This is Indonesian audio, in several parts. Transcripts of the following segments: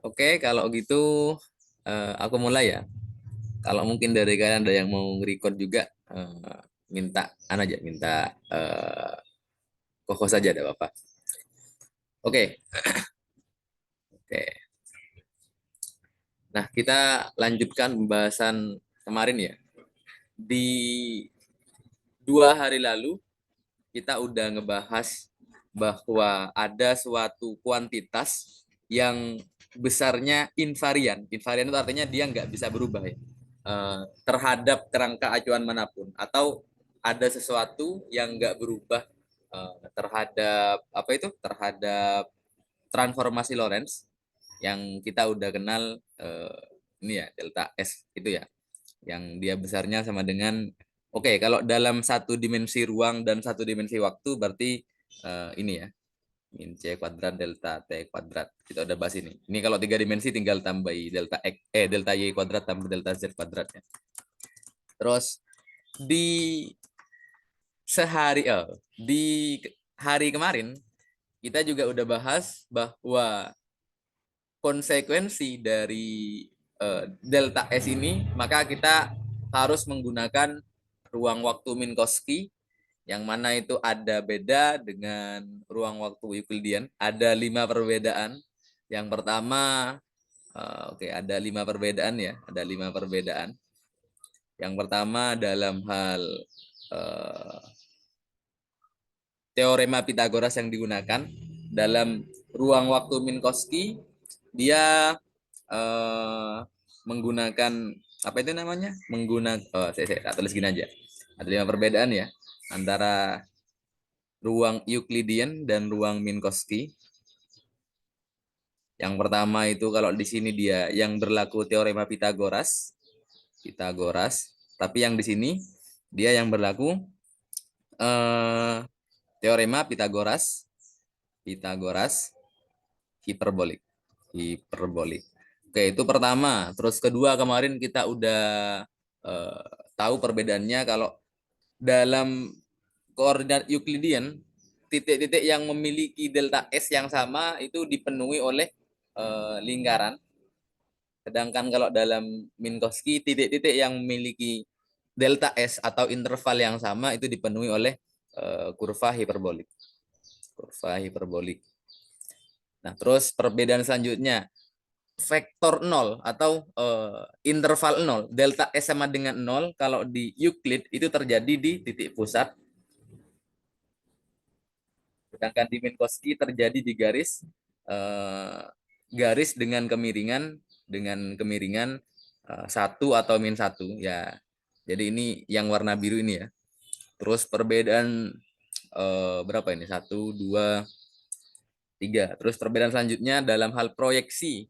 Oke, kalau gitu aku mulai ya. Kalau mungkin dari kalian ada yang mau record juga, minta aja, minta koko saja ada apa. Oke, oke. Nah, kita lanjutkan pembahasan kemarin ya. Di 2 hari lalu kita udah ngebahas bahwa ada suatu kuantitas yang besarnya invarian. Invarian itu artinya dia nggak bisa berubah ya, terhadap kerangka acuan manapun, atau ada sesuatu yang nggak berubah terhadap apa itu, terhadap transformasi Lorentz yang kita udah kenal, ini ya delta S itu ya, yang dia besarnya sama dengan, oke, kalau dalam satu dimensi ruang dan satu dimensi waktu berarti ini ya, min C kuadrat delta T kuadrat. Kita udah bahas ini. Ini kalau 3 dimensi tinggal tambahi delta X, delta Y kuadrat tambah delta Z kuadrat ya. Terus di di hari kemarin kita juga udah bahas bahwa konsekuensi dari delta S ini, maka kita harus menggunakan ruang waktu Minkowski, yang mana itu ada beda dengan ruang waktu Euclidean. Ada 5 perbedaan. Yang pertama, oke, ada 5 perbedaan ya, ada 5 perbedaan. Yang pertama dalam hal uh, teorema Pitagoras yang digunakan dalam ruang waktu Minkowski, dia menggunakan apa itu namanya? Menggunakan, saya tulis gini aja. Ada 5 perbedaan ya antara ruang Euclidean dan ruang Minkowski. Yang pertama itu kalau di sini dia yang berlaku teorema Pitagoras, Pitagoras. Tapi yang di sini dia yang berlaku eh, teorema Pitagoras, Pitagoras hiperbolik, hiperbolik. Oke, itu pertama. Terus kedua, kemarin kita udah eh, tahu perbedaannya kalau dalam koordinat Euclidean, titik-titik yang memiliki delta S yang sama itu dipenuhi oleh lingkaran. Sedangkan kalau dalam Minkowski, titik-titik yang memiliki delta S atau interval yang sama itu dipenuhi oleh kurva hiperbolik. Kurva hiperbolik. Nah, terus perbedaan selanjutnya, vektor 0 atau interval 0, delta S sama dengan 0, kalau di Euclid itu terjadi di titik pusat, sedangkan di Minkowski terjadi di garis, garis dengan kemiringan 1 atau -1 ya. Jadi ini yang warna biru ini ya. Terus perbedaan berapa ini? 1, 2, 3. Terus perbedaan selanjutnya dalam hal proyeksi.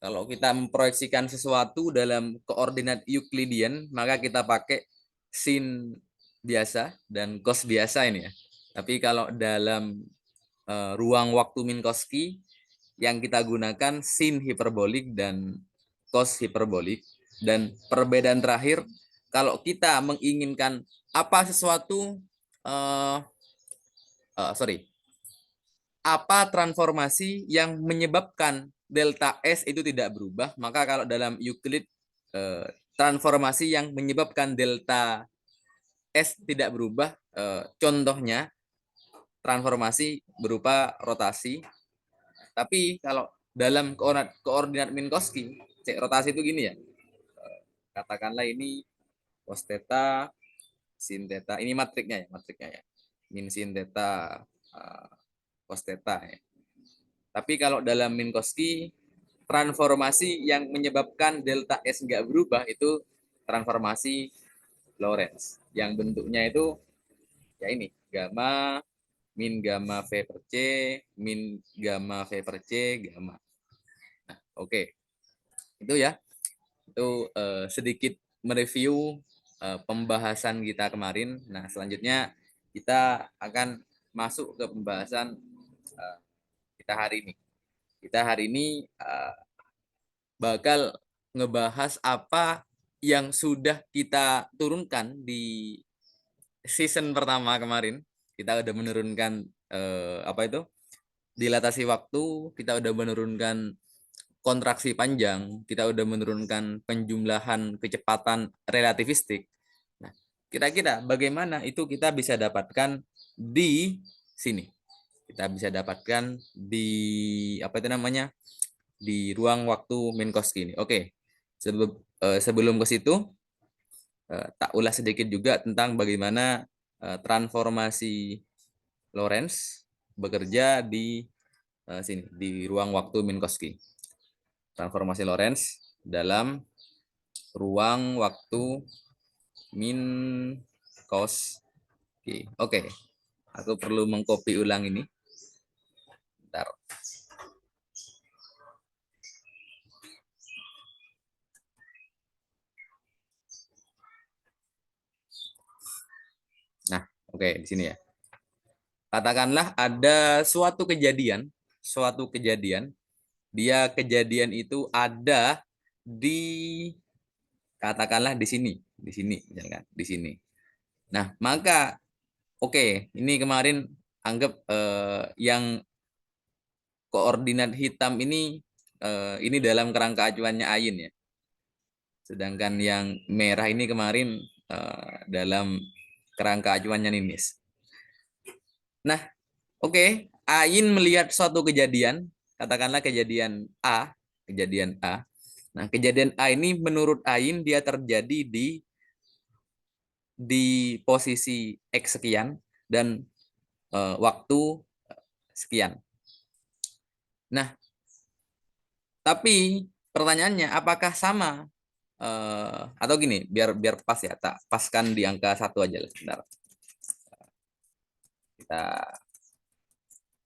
Kalau kita memproyeksikan sesuatu dalam koordinat Euclidean, maka kita pakai sin biasa dan cos biasa ini ya. Tapi kalau dalam ruang waktu Minkowski, yang kita gunakan sin hiperbolik dan cos hiperbolik. Dan perbedaan terakhir, kalau kita menginginkan apa sesuatu, uh, sorry, apa transformasi yang menyebabkan delta S itu tidak berubah, maka kalau dalam Euclid, transformasi yang menyebabkan delta S tidak berubah, contohnya transformasi berupa rotasi. Tapi kalau dalam koordinat Minkowski, rotasi itu gini ya, katakanlah ini cos theta, sin theta, ini matriknya ya, min sin theta, cos theta ya. Tapi kalau dalam Minkowski, transformasi yang menyebabkan delta S nggak berubah itu transformasi Lorentz, yang bentuknya itu ya ini, gamma min gamma V per C min gamma V per C gamma. Nah, oke. Itu ya, itu sedikit mereview pembahasan kita kemarin. Nah, selanjutnya kita akan masuk ke pembahasan kita hari ini. Kita hari ini bakal ngebahas apa yang sudah kita turunkan di season pertama kemarin. Kita udah menurunkan apa itu, dilatasi waktu, kita udah menurunkan kontraksi panjang, kita udah menurunkan penjumlahan kecepatan relativistik. Nah, kira-kira bagaimana itu kita bisa dapatkan di sini. Kita bisa dapatkan di apa itu namanya? Di ruang waktu Minkowski ini. Oke. Sebelum ke situ tak ulas sedikit juga tentang bagaimana transformasi Lorentz bekerja di sini di ruang waktu Minkowski. Transformasi Lorentz dalam ruang waktu Minkowski. Oke, aku perlu mengcopy ulang ini. Bentar. Nah, oke di sini ya. Katakanlah ada suatu kejadian, dia kejadian itu ada di katakanlah di sini misalkan, di sini. Nah, maka oke, ini kemarin anggap yang koordinat hitam ini dalam kerangka acuannya Ain ya. Sedangkan yang merah ini kemarin dalam kerangka acuannya Ninis. Nah, oke, Ain melihat suatu kejadian, katakanlah kejadian A. Nah, kejadian A ini menurut Ain dia terjadi di posisi X sekian dan waktu sekian. Nah, tapi pertanyaannya apakah sama atau gini, biar biar pas ya, tak paskan di angka 1 aja lah. Bentar. Kita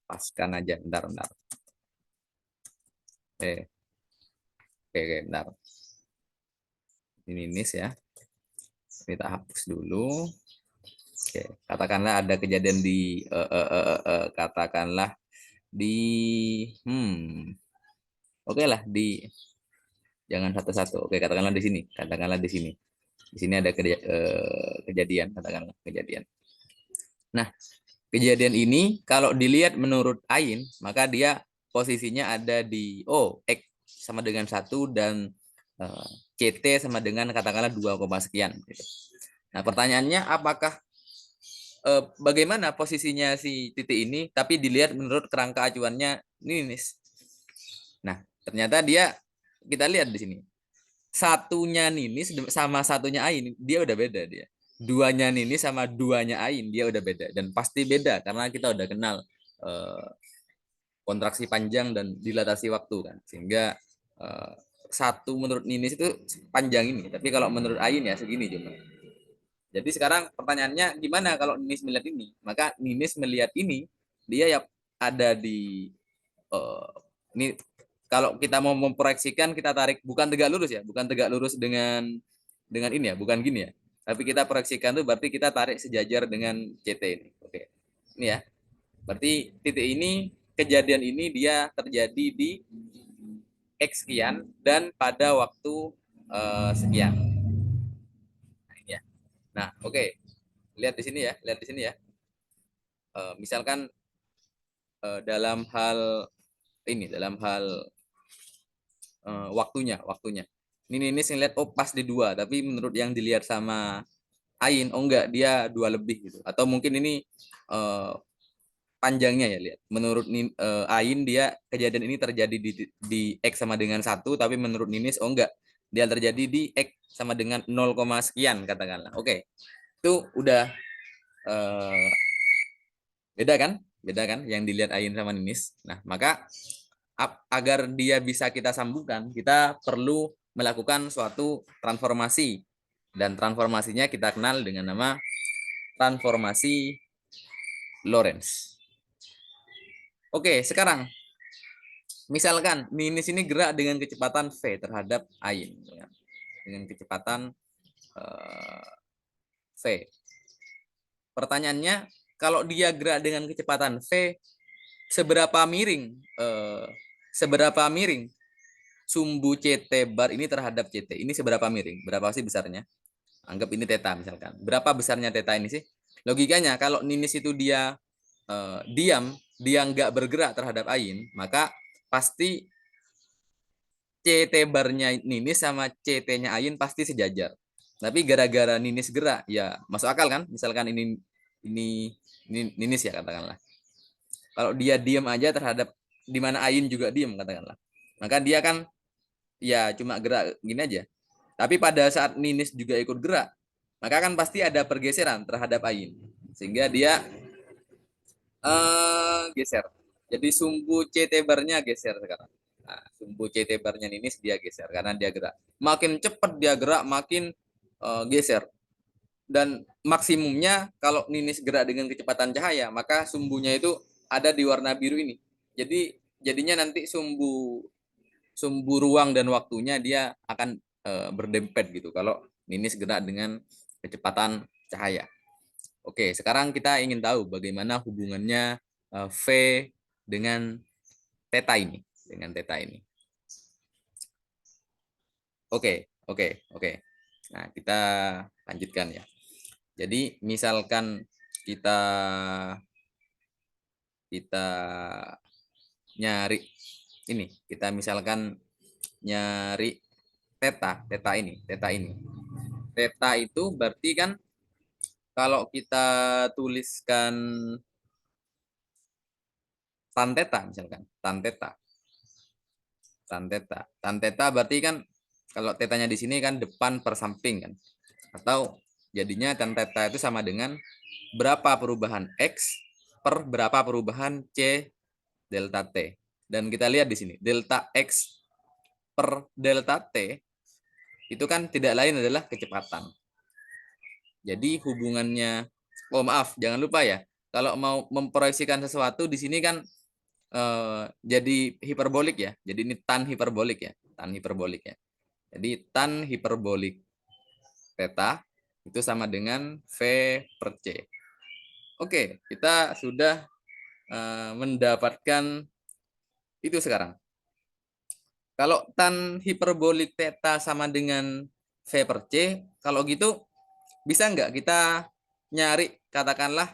paskan aja, bentar. Oke, oke, bentar. Ini ya. Kita hapus dulu. Oke, katakanlah ada kejadian di katakanlah di oke lah di jangan satu-satu. Oke, katakanlah di sini. Katakanlah di sini. Di sini ada kejadian, katakanlah kejadian. Nah, kejadian ini kalau dilihat menurut Ain, maka dia posisinya ada di X sama dengan 1 dan CT sama dengan katakanlah 2, sekian. Gitu. Nah, pertanyaannya apakah bagaimana posisinya si titik ini, tapi dilihat menurut kerangka acuannya Ninis. Nah, ternyata kita lihat di sini. Satunya Ninis sama satunya Ain, dia udah beda dia. Duanya Ninis sama duanya Ain, dia udah beda. Dan pasti beda, karena kita udah kenal kontraksi panjang dan dilatasi waktu kan. Sehingga satu menurut Ninis itu panjang ini. Tapi kalau menurut Ain ya segini cuma. Jadi sekarang pertanyaannya gimana kalau Ninis melihat ini? Maka Ninis melihat ini dia ya ada di ini kalau kita mau memproyeksikan kita tarik bukan tegak lurus ya, bukan tegak lurus dengan ini ya, bukan gini ya. Tapi kita proyeksikan tuh berarti kita tarik sejajar dengan CT ini. Oke. Ini ya. Berarti titik ini kejadian ini dia terjadi di X sekian dan pada waktu sekian. Nah, oke. Lihat di sini ya, misalkan dalam hal waktunya. Ini ngeliat pas di 2, tapi menurut yang dilihat sama Ain, enggak, dia 2 lebih gitu. Atau mungkin ini panjangnya ya, lihat. Menurut Ain dia kejadian ini terjadi di X sama dengan 1, tapi menurut Ninis enggak, dia terjadi di X sama dengan 0, sekian katakanlah. Oke. Itu udah beda kan? Yang dilihat Ain sama Ninis. Nah, maka agar dia bisa kita sambungkan, kita perlu melakukan suatu transformasi. Dan transformasinya kita kenal dengan nama transformasi Lorentz. Oke, sekarang misalkan Ninis ini gerak dengan kecepatan V terhadap Ain. Dengan kecepatan V. Pertanyaannya, kalau dia gerak dengan kecepatan V, seberapa miring sumbu CT bar ini terhadap CT? Ini seberapa miring? Berapa sih besarnya? Anggap ini theta misalkan. Berapa besarnya theta ini sih? Logikanya kalau Ninis itu dia diam, dia nggak bergerak terhadap Ain, maka pasti CT barnya Ninis sama CT-nya Ayun pasti sejajar. Tapi gara-gara Ninis gerak, ya masuk akal kan? Misalkan ini Ninis ya katakanlah. Kalau dia diam aja terhadap di mana Ayun juga diam katakanlah. Maka dia kan ya cuma gerak gini aja. Tapi pada saat Ninis juga ikut gerak, maka kan pasti ada pergeseran terhadap Ayun. Sehingga dia geser. Jadi sumbu CT barnya geser sekarang. Nah, sumbu CT barnya Ninis dia geser karena dia gerak. Makin cepat dia gerak, makin geser. Dan maksimumnya kalau Ninis gerak dengan kecepatan cahaya, maka sumbunya itu ada di warna biru ini. Jadi jadinya nanti sumbu sumbu ruang dan waktunya dia akan berdempet gitu kalau Ninis gerak dengan kecepatan cahaya. Oke, sekarang kita ingin tahu bagaimana hubungannya V dengan theta ini, Oke, oke, oke. Nah, kita lanjutkan ya. Jadi misalkan kita kita nyari ini, kita misalkan nyari theta ini. Theta itu berarti kan kalau kita tuliskan tan theta misalkan, tan theta berarti kan kalau tetanya di sini kan depan per samping kan. Atau jadinya tan theta itu sama dengan berapa perubahan X per berapa perubahan C delta T. Dan kita lihat di sini, delta X per delta T itu kan tidak lain adalah kecepatan. Jadi hubungannya, oh maaf, jangan lupa ya, kalau mau memproyeksikan sesuatu di sini kan jadi hiperbolik ya. Jadi ini tan hiperbolik ya, Jadi tan hiperbolik theta itu sama dengan V per C. Oke, kita sudah mendapatkan itu sekarang. Kalau tan hiperbolik theta sama dengan V per C, kalau gitu bisa nggak kita nyari katakanlah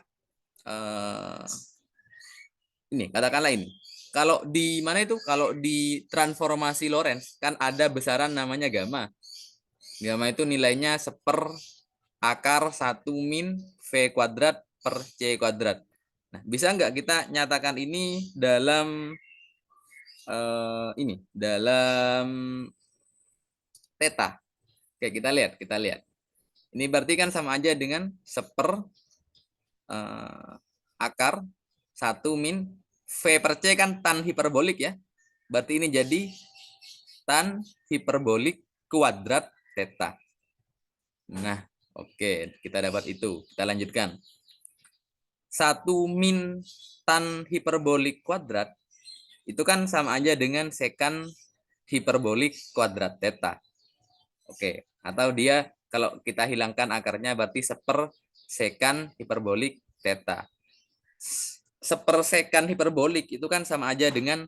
ini. Kalau di mana itu? Kalau di transformasi Lorentz kan ada besaran namanya gamma. Gamma itu nilainya seper akar 1 min V kuadrat per C kuadrat. Nah, bisa nggak kita nyatakan ini dalam dalam theta? Oke, kita lihat. Ini berarti kan sama aja dengan seper akar 1 min V per C kan tan hiperbolik ya. Berarti ini jadi tan hiperbolik kuadrat theta. Nah, oke, kita dapat itu. Kita lanjutkan. 1 min tan hiperbolik kuadrat itu kan sama aja dengan sekan hiperbolik kuadrat theta. Oke, atau dia kalau kita hilangkan akarnya berarti seper sekan hiperbolik theta. Sepersekan hiperbolik itu kan sama aja dengan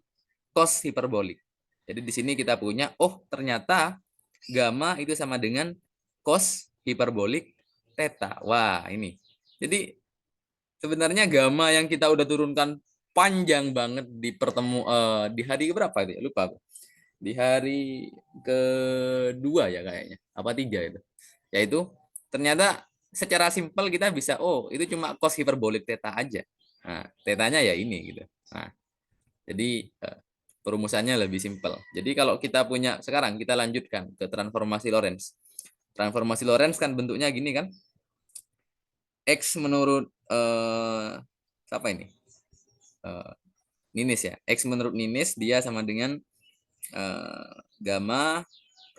cos hiperbolik. Jadi di sini kita punya, oh ternyata gamma itu sama dengan cos hiperbolik theta. Wah ini. Jadi sebenarnya gamma yang kita udah turunkan panjang banget di hari berapa itu? Lupa aku. Di hari kedua ya kayaknya. Apa tiga itu? Yaitu ternyata secara simpel kita bisa, oh itu cuma cos hiperbolik theta aja. Nah, tetanya ya ini gitu. Nah, jadi perumusannya lebih simpel. Jadi kalau kita punya sekarang kita lanjutkan ke transformasi Lorentz. Transformasi Lorentz kan bentuknya gini kan? X menurut siapa ini? Ninis ya. X menurut Ninis dia sama dengan gamma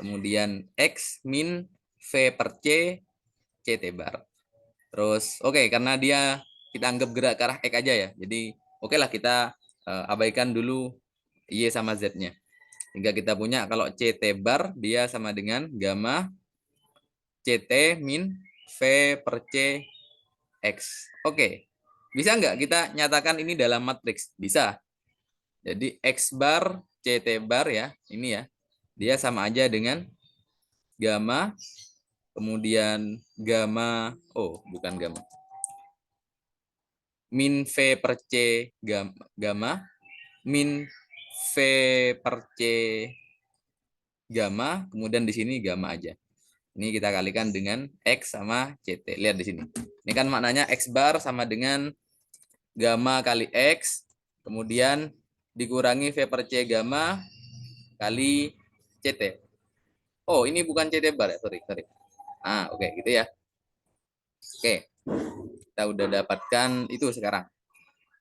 kemudian X min V per C CT bar. Terus oke, karena dia kita anggap gerak ke arah X aja ya. Jadi oke lah kita abaikan dulu Y sama Z-nya. Sehingga kita punya kalau CT bar dia sama dengan gamma CT min V per C X. Oke. Bisa nggak kita nyatakan ini dalam matriks? Bisa. Jadi X bar CT bar ya, ini ya. Dia sama aja dengan gamma kemudian gamma, oh bukan gamma, min V per C gamma min V per C gamma, kemudian di sini gamma aja. Ini kita kalikan dengan X sama CT. Lihat di sini. Ini kan maknanya X bar sama dengan gamma kali X, kemudian dikurangi V per C gamma kali CT. Oh, ini bukan CT bar ya, sorry. Oke, gitu ya. Oke, kita udah dapatkan itu sekarang.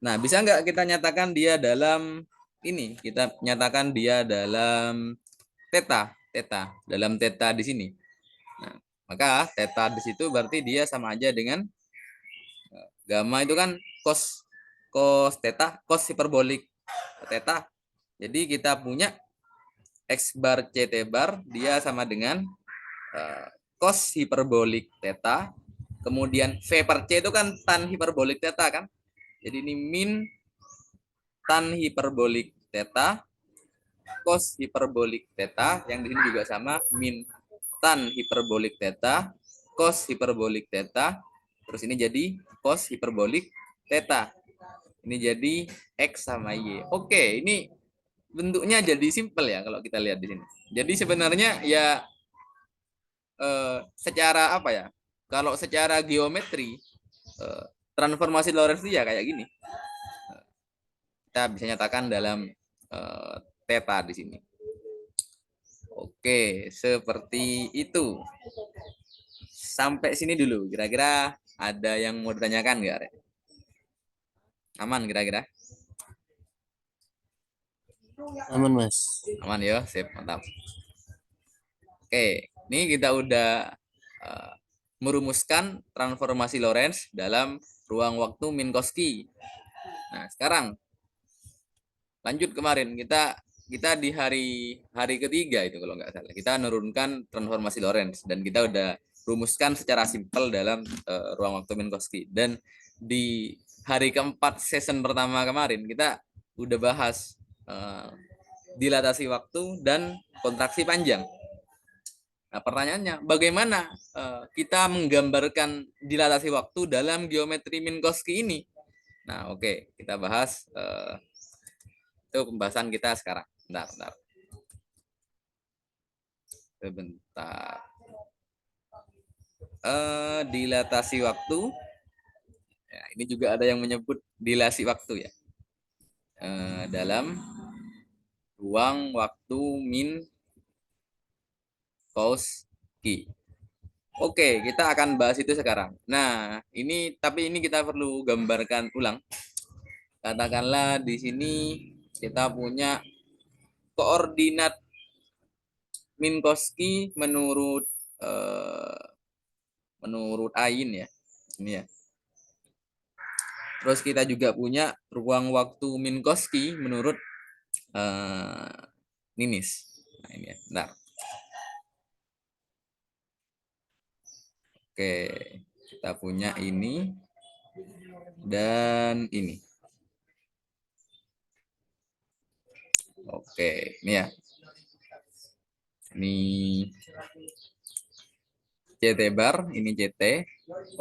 Nah, bisa nggak kita nyatakan dia dalam ini? Kita nyatakan dia dalam dalam theta di sini. Nah, maka theta di situ berarti dia sama aja dengan gamma itu kan cos cos theta, cos hiperbolik theta. Jadi kita punya X bar CT bar dia sama dengan cos hiperbolik theta. Kemudian V per C itu kan tan hiperbolik theta kan. Jadi ini min tan hiperbolik theta cos hiperbolik theta yang di sini juga sama min tan hiperbolik theta cos hiperbolik theta. Terus ini jadi cos hiperbolik theta. Ini jadi X sama Y. Oke, ini bentuknya jadi simple ya kalau kita lihat di sini. Jadi sebenarnya ya secara apa ya? Kalau secara geometri transformasi Lorentz itu ya kayak gini. Kita bisa nyatakan dalam theta di sini. Oke, seperti itu. Sampai sini dulu. Kira-kira ada yang mau ditanyakan nggak? Aman kira-kira? Aman, Mas. Aman ya, sip, mantap. Oke, ini kita udah merumuskan transformasi Lorentz dalam ruang waktu Minkowski. Nah, sekarang lanjut kemarin kita di hari ketiga itu kalau nggak salah kita menurunkan transformasi Lorentz dan kita udah rumuskan secara simpel dalam ruang waktu Minkowski. Dan di hari keempat season pertama kemarin kita udah bahas dilatasi waktu dan kontraksi panjang. Nah, pertanyaannya, bagaimana kita menggambarkan dilatasi waktu dalam geometri Minkowski ini? Nah, oke, kita bahas itu pembahasan kita sekarang. Bentar. Sebentar. Dilatasi waktu. Ya, ini juga ada yang menyebut dilasi waktu ya. Dalam ruang waktu Minkowski. Oke, kita akan bahas itu sekarang. Nah, tapi ini kita perlu gambarkan ulang. Katakanlah di sini kita punya koordinat Minkowski menurut Ain ya. Ini ya. Terus kita juga punya ruang waktu Minkowski menurut Ninis. Nah, ini ya. Bentar. Oke, kita punya ini dan ini. Oke, ini ya. Ini CT bar, ini CT.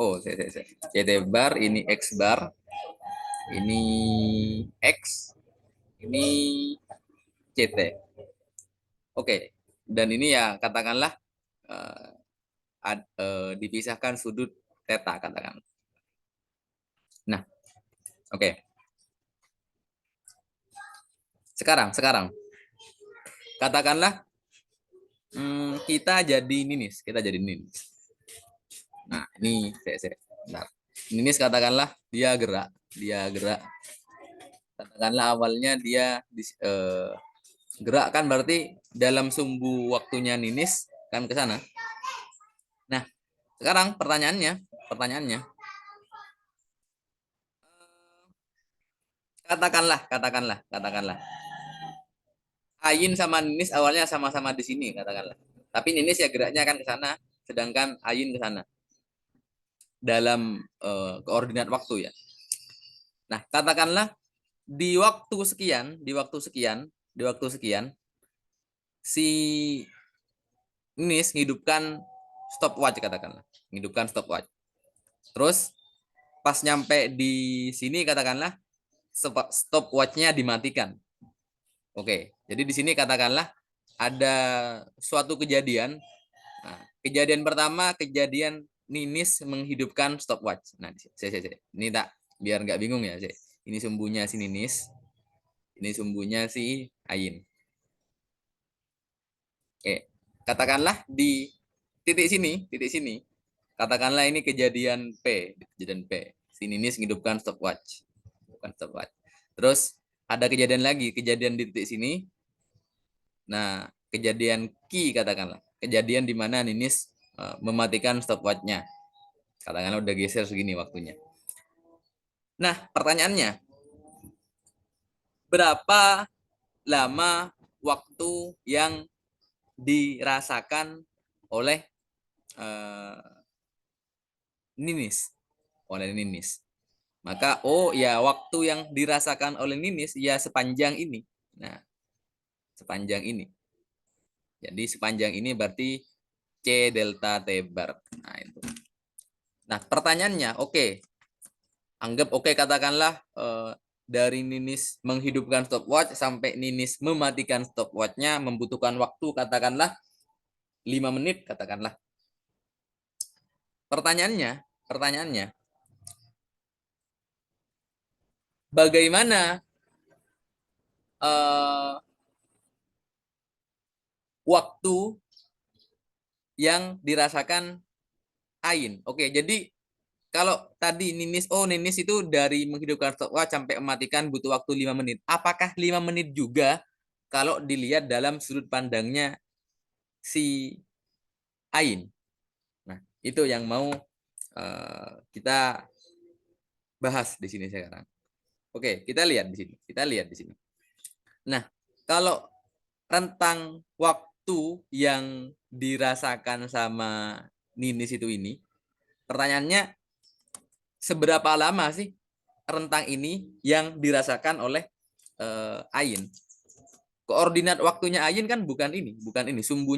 Oh, CT bar, ini X bar. Ini X, ini CT. Oke, dan ini ya katakanlah dipisahkan sudut theta katakan. Nah, oke. Sekarang katakanlah kita jadi ninis. Nah, ini Bentar. Ninis katakanlah dia gerak. Katakanlah awalnya dia gerak kan berarti dalam sumbu waktunya Ninis kan ke sana. Nah, sekarang pertanyaannya katakanlah Ayin sama Ninis awalnya sama-sama di sini katakanlah. Tapi Ninis ya geraknya kan ke sana, sedangkan Ayin ke sana dalam koordinat waktu ya. Nah, katakanlah di waktu sekian si Ninis menghidupkan stopwatch katakanlah, Terus pas nyampe di sini katakanlah stopwatchnya dimatikan. Oke, jadi di sini katakanlah ada suatu kejadian. Nah, kejadian pertama, kejadian Ninis menghidupkan stopwatch. Nah, ini tak biar nggak bingung ya. Ini sumbunya si Ninis, ini sumbunya si Ain. Oke, katakanlah di titik sini, katakanlah ini kejadian kejadian P. Si Ninis menghidupkan stopwatch, bukan stopwatch. Terus ada kejadian lagi, kejadian di titik sini. Nah, kejadian Q katakanlah, kejadian di mana Ninis mematikan stopwatch-nya. Katakanlah udah geser segini waktunya. Nah, pertanyaannya, berapa lama waktu yang dirasakan oleh Ninis? Oleh Ninis. Maka, ya waktu yang dirasakan oleh Ninis ya sepanjang ini. Nah, sepanjang ini. Jadi sepanjang ini berarti C delta T bar. Nah, itu. Nah, pertanyaannya, anggap katakanlah dari Ninis menghidupkan stopwatch sampai Ninis mematikan stopwatch-nya membutuhkan waktu katakanlah 5 menit katakanlah. Pertanyaannya, bagaimana waktu yang dirasakan Ain? Jadi kalau tadi Ninis itu dari menghidupkan stopwatch sampai mematikan butuh waktu 5 menit. Apakah 5 menit juga kalau dilihat dalam sudut pandangnya si Ain? Nah, itu yang mau kita bahas di sini sekarang. Kita lihat di sini. Nah, kalau rentang waktu yang dirasakan sama Ninis ini, pertanyaannya seberapa lama sih rentang ini yang dirasakan oleh Ain? Koordinat waktunya Ain kan bukan ini. Sumbu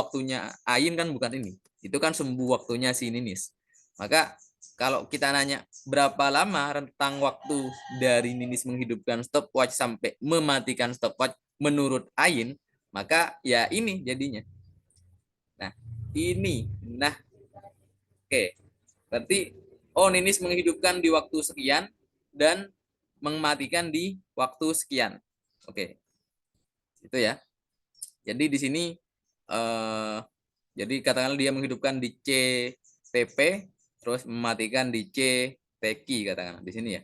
waktunya Ain kan bukan ini. Itu kan sumbu waktunya si Ninis. Maka kalau kita nanya berapa lama rentang waktu dari Ninis menghidupkan stopwatch sampai mematikan stopwatch menurut Ain, maka ya ini jadinya. Nah, ini. Nah, berarti Ninis menghidupkan di waktu sekian dan mematikan di waktu sekian. Itu ya. Jadi di sini jadi katakanlah dia menghidupkan di C TP terus mematikan di C TQ katakanlah di sini ya.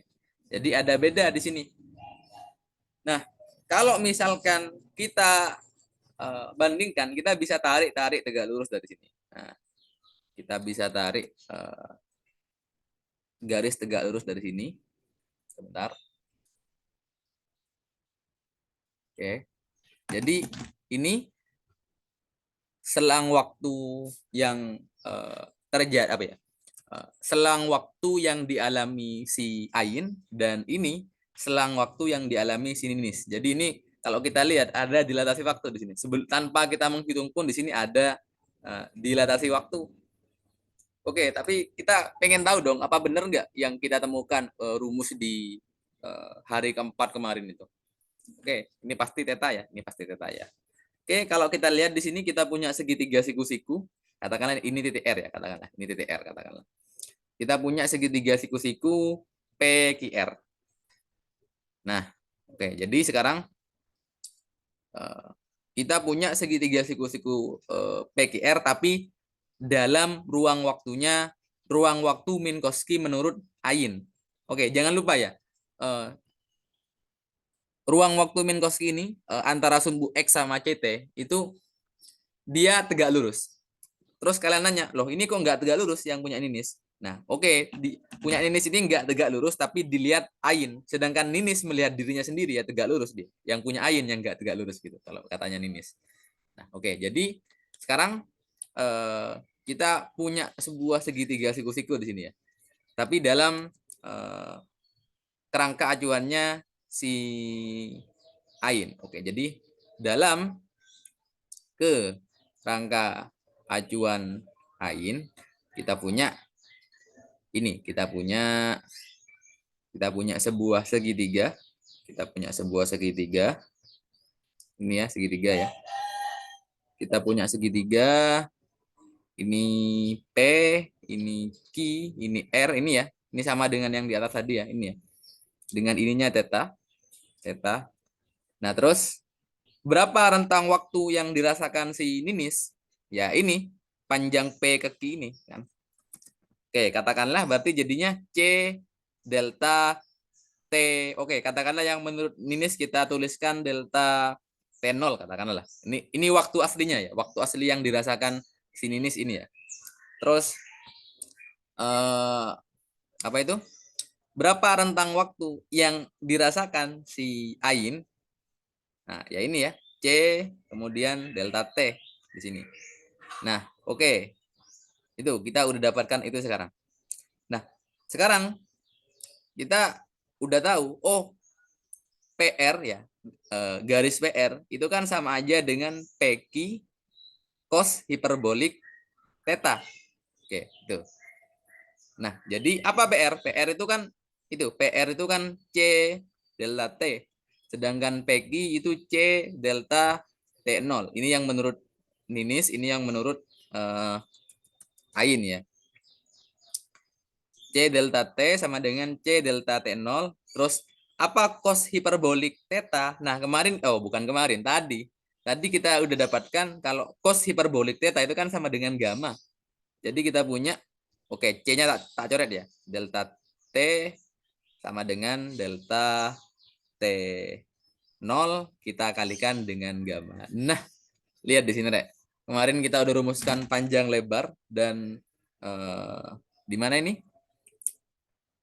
Jadi ada beda di sini. Nah, kalau misalkan kita bandingkan, kita bisa tarik tegak lurus dari sini. Nah, kita bisa tarik garis tegak lurus dari sini. Sebentar. Jadi ini selang waktu yang terjadi selang waktu yang dialami si Ain dan ini selang waktu yang dialami si Ninis. Jadi ini kalau kita lihat ada dilatasi waktu di sini. Tanpa kita menghitung pun di sini ada dilatasi waktu. Tapi kita pengen tahu dong apa benar nggak yang kita temukan rumus di hari keempat kemarin itu. Ini pasti teta ya, kalau kita lihat di sini kita punya segitiga siku-siku, katakanlah ini titik R ya, ini titik R katakanlah. Kita punya segitiga siku-siku PQR. Nah, jadi sekarang kita punya segitiga siku-siku PQR tapi dalam ruang waktu Minkowski menurut Ain. Jangan lupa ya. Ruang waktu Minkowski ini antara sumbu X sama CT itu dia tegak lurus. Terus kalian nanya, loh ini kok nggak tegak lurus yang punya Ninis? Nah, punya Ninis ini nggak tegak lurus tapi dilihat Ain. Sedangkan Ninis melihat dirinya sendiri ya tegak lurus dia. Yang punya Ain yang nggak tegak lurus gitu kalau katanya Ninis. Nah, jadi sekarang kita punya sebuah segitiga siku-siku di sini ya. Tapi dalam kerangka acuannya si Ain. Jadi dalam kerangka acuan Ain kita punya sebuah segitiga. Ini ya segitiga ya. Kita punya segitiga, ini P, ini Q, ini R, ini ya. Ini sama dengan yang di atas tadi ya, ini ya. Dengan ininya theta, theta. Nah, terus berapa rentang waktu yang dirasakan si Ninis? Ya ini, panjang P ke Q ini kan. Oke, katakanlah berarti jadinya C delta T. Oke, katakanlah yang menurut Ninis kita tuliskan delta T0 katakanlah. Ini waktu aslinya ya, waktu asli yang dirasakan si Ninis ini ya. Terus apa itu? Berapa rentang waktu yang dirasakan si Ain? Nah, ya ini ya, C kemudian delta T di sini. Nah, oke. Itu kita udah dapatkan itu sekarang. Nah, sekarang kita udah tahu, oh PR ya, garis PR itu kan sama aja dengan PQ cos hiperbolik theta. Oke, itu. Nah, jadi apa PR? PR itu kan C delta T. Sedangkan PQ itu C delta T0. Ini yang menurut Ninis, ini yang menurut Ain ya. C delta T sama dengan C delta T0. Terus apa cos hiperbolik theta? Nah, bukan kemarin, tadi. Tadi kita udah dapatkan kalau cos hiperbolik theta itu kan sama dengan gamma. Jadi kita punya, oke, C-nya tak coret ya. Delta T sama dengan delta T0 kita kalikan dengan gamma. Nah, lihat di sini, Rek. Kemarin kita udah rumuskan panjang lebar dan di mana ini?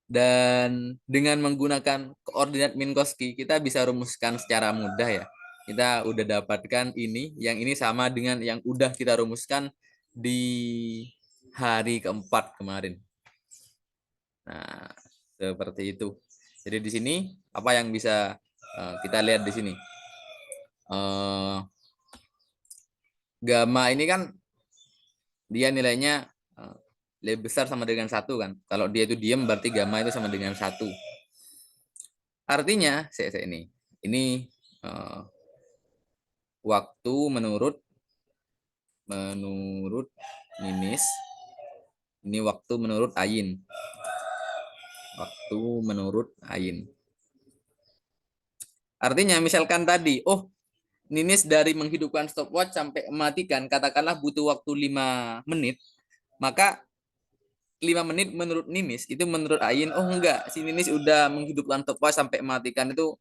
Dan dengan menggunakan koordinat Minkowski, kita bisa rumuskan secara mudah ya. Kita udah dapatkan ini, yang ini sama dengan yang udah kita rumuskan di hari keempat kemarin. Nah, seperti itu. Jadi di sini, apa yang bisa kita lihat di sini? Gamma ini kan, dia nilainya lebih besar sama dengan 1 kan. Kalau dia itu diam, berarti gamma itu sama dengan 1. Artinya, saya ini waktu menurut Ninis, ini waktu menurut Ain. Waktu menurut Ain. Artinya misalkan tadi, oh Ninis dari menghidupkan stopwatch sampai mematikan, katakanlah butuh waktu 5 menit, maka 5 menit menurut Ninis, itu menurut Ain, oh enggak, si Ninis udah menghidupkan stopwatch sampai mematikan itu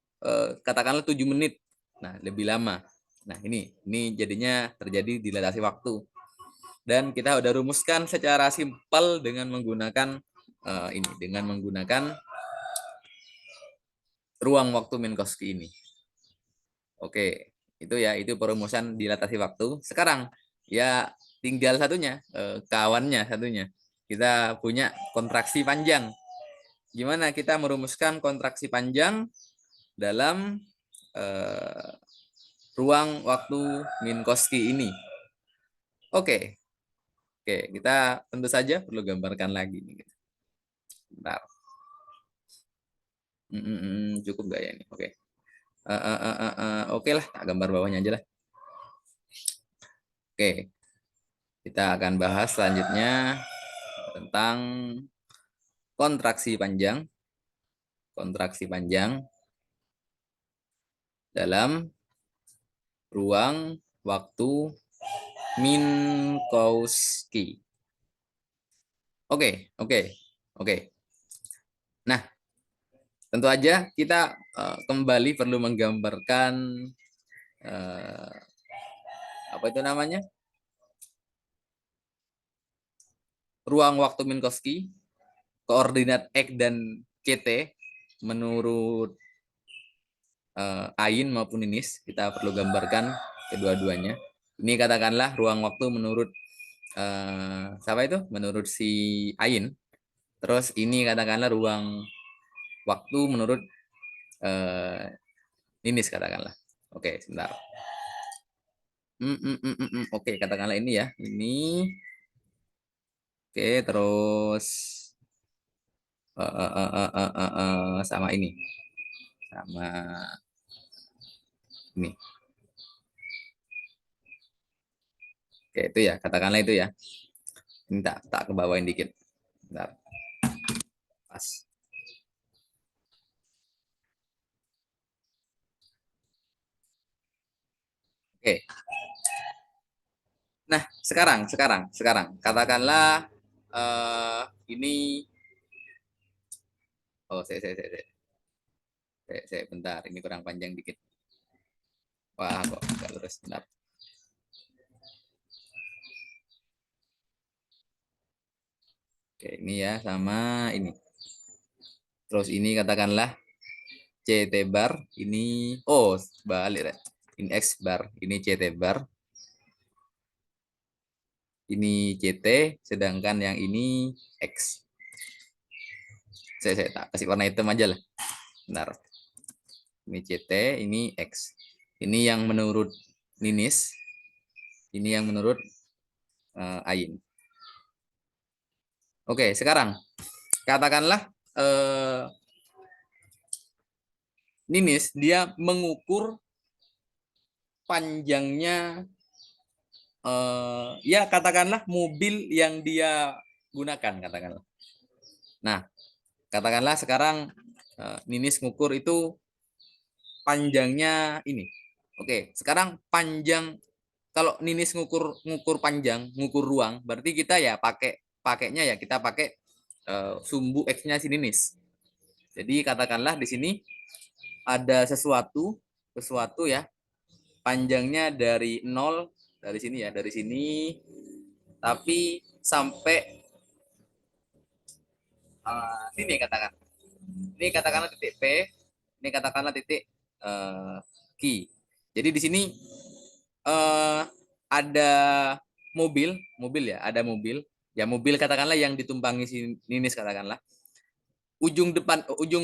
katakanlah 7 menit. Nah, lebih lama. Nah, ini jadinya terjadi dilatasi waktu. Dan kita udah rumuskan secara simpel dengan menggunakan dengan menggunakan ruang waktu Minkowski ini. Oke, itu ya, itu perumusan dilatasi waktu. Sekarang ya tinggal satunya, kawannya satunya. Kita punya kontraksi panjang. Gimana kita merumuskan kontraksi panjang dalam ruang waktu Minkowski ini? Oke, kita tentu saja perlu gambarkan lagi. Bentar. Cukup nggak ya ini? Oke. Oke lah, tak gambar bawahnya aja lah. Oke, kita akan bahas selanjutnya tentang kontraksi panjang. Kontraksi panjang dalam ruang waktu Minkowski. Oke. Nah, tentu aja kita kembali perlu menggambarkan apa itu namanya? Ruang waktu Minkowski, koordinat X dan CT menurut Ain maupun Ninis, kita perlu gambarkan kedua-duanya. Ini katakanlah ruang waktu menurut siapa itu? Menurut si Ain. Terus ini katakanlah ruang waktu menurut Ninis katakanlah. Oke, sebentar. Oke, katakanlah ini ya. Ini. Oke, terus sama ini. Sama ini. Oke, itu ya, katakanlah itu ya. Ini tak kebawain dikit. Bentar. Pas. Oke. Nah, sekarang katakanlah ini saya bentar, ini kurang panjang dikit. Wah, kok nggak lurus, bentar. Oke, ini ya sama ini. Terus ini katakanlah CT bar, ini balik ya. Ini X bar, ini CT bar. Ini CT, sedangkan yang ini X. Saya tak kasih warna hitam aja lah. Bentar. Ini CT, ini X. Ini yang menurut Ninis, ini yang menurut Ain. Oke, sekarang katakanlah Ninis dia mengukur panjangnya ya katakanlah mobil yang dia gunakan katakanlah. Nah, katakanlah sekarang Ninis ngukur itu panjangnya ini. Oke, sekarang panjang kalau Ninis ngukur panjang, ngukur ruang, berarti kita ya pakainya ya kita pakai sumbu X-nya si Ninis. Jadi katakanlah di sini ada sesuatu ya panjangnya dari 0 dari sini ya, dari sini tapi sampai sini katakan. Ini katakanlah titik P, ini katakanlah titik Q. Jadi di sini ada mobil ya, ada mobil. Ya mobil katakanlah yang ditumpangi si Ninis katakanlah. Ujung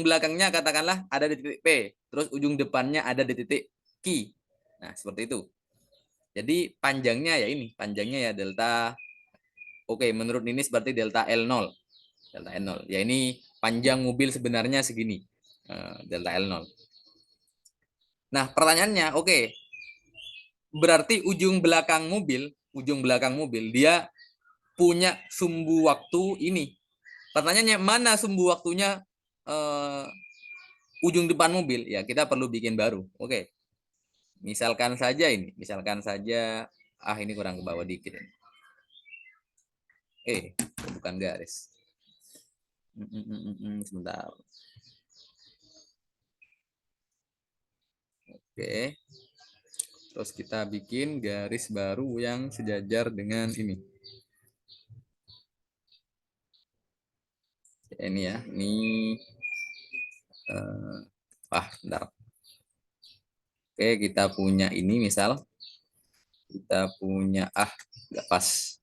belakangnya katakanlah ada di titik P, terus ujung depannya ada di titik Q. Nah, seperti itu. Jadi panjangnya ya ini, panjangnya ya delta. Oke, menurut Ninis berarti delta L0. Delta L0. Ya ini panjang mobil sebenarnya segini. Delta L0. Nah, pertanyaannya, oke. Berarti ujung belakang mobil dia punya sumbu waktu ini. Pertanyaannya mana sumbu waktunya ujung depan mobil? Ya, kita perlu bikin baru. Oke. Misalkan saja ini, ini kurang ke bawah dikit ini. Bukan garis. Sebentar. Oke. Terus kita bikin garis baru yang sejajar dengan ini. Ini ya, ini bentar. Oke, kita punya ini misal. Kita punya nggak pas.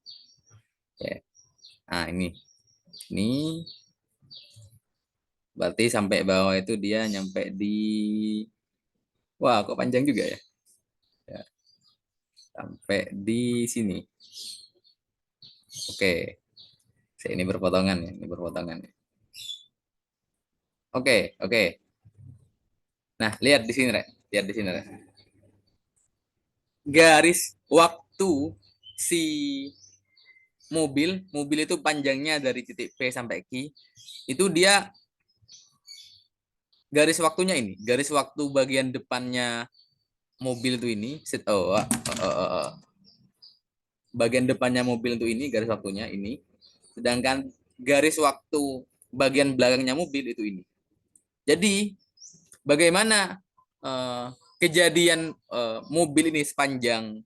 Oke. Nah, ini berarti sampai bawah itu dia nyampe di kok panjang juga ya. Ya. Sampai di sini. Oke. Ini berpotongan ya, ini berpotongan. Oke. Nah, lihat di sini, Rek. Lihat di sini, Rek. Garis waktu si mobil itu panjangnya dari titik P sampai Q, itu dia garis waktunya ini, garis waktu bagian depannya mobil itu ini, bagian depannya mobil itu ini, garis waktunya ini, sedangkan garis waktu bagian belakangnya mobil itu ini. Jadi bagaimana kejadian mobil ini sepanjang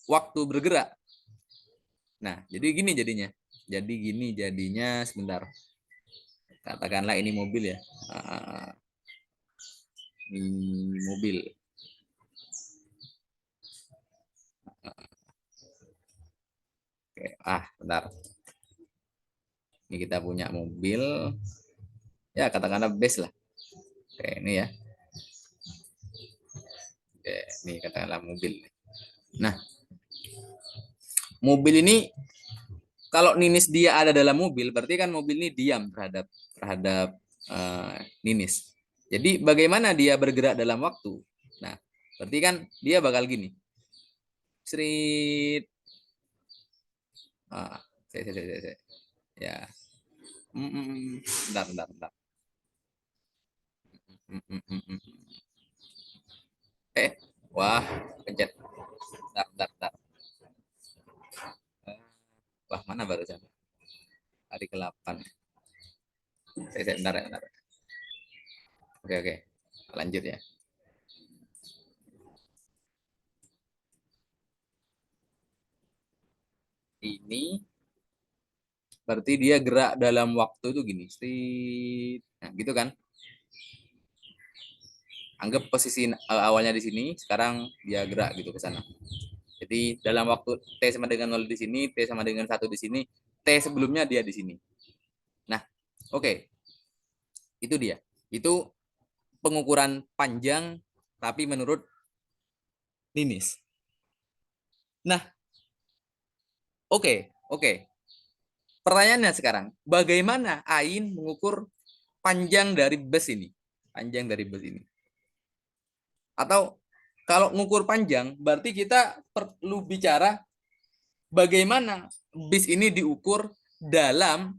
waktu bergerak? Nah, jadi gini jadinya sebentar. Katakanlah ini mobil ya. Ini mobil. Oke, bentar. Ini kita punya mobil. Ya, katakanlah base lah. Oke, ini ya. Oke, ini katakanlah mobil. Nah, mobil ini kalau Ninis dia ada dalam mobil, berarti kan mobil ini diam terhadap Ninis. Jadi bagaimana dia bergerak dalam waktu? Nah, berarti kan dia bakal gini. Street. Ah, ya. Bentar, bentar, bentar. Wah, pencet. Bentar, bentar, bentar. Wah, mana barusan? Hari ke-8. Bentar ya, bentar. Oke, oke. Lanjut ya. Ini berarti dia gerak dalam waktu itu gini. Nah, gitu kan? Anggap posisi awalnya di sini, sekarang dia gerak gitu ke sana. Jadi dalam waktu T sama dengan 0 di sini, T sama dengan 1 di sini, T sebelumnya dia di sini. Nah, oke. Itu dia. Itu pengukuran panjang tapi menurut Ninis. Nah, oke. Pertanyaannya sekarang, bagaimana Ain mengukur panjang dari bus ini? Panjang dari bus ini. Atau kalau mengukur panjang, berarti kita perlu bicara bagaimana bis ini diukur dalam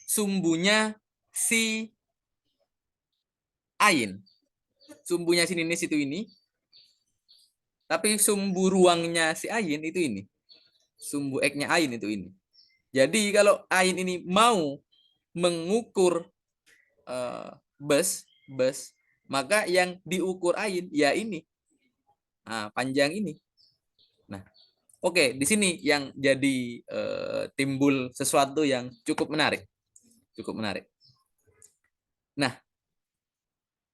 sumbunya si Ain. Sumbunya si Ninis itu ini, tapi sumbu ruangnya si Ain itu ini. Sumbu X-nya Ain itu ini. Jadi kalau Ain ini mau mengukur bus, maka yang diukur Ain ya ini. Nah, panjang ini. Nah, oke, di sini yang jadi timbul sesuatu yang cukup menarik. Cukup menarik. Nah,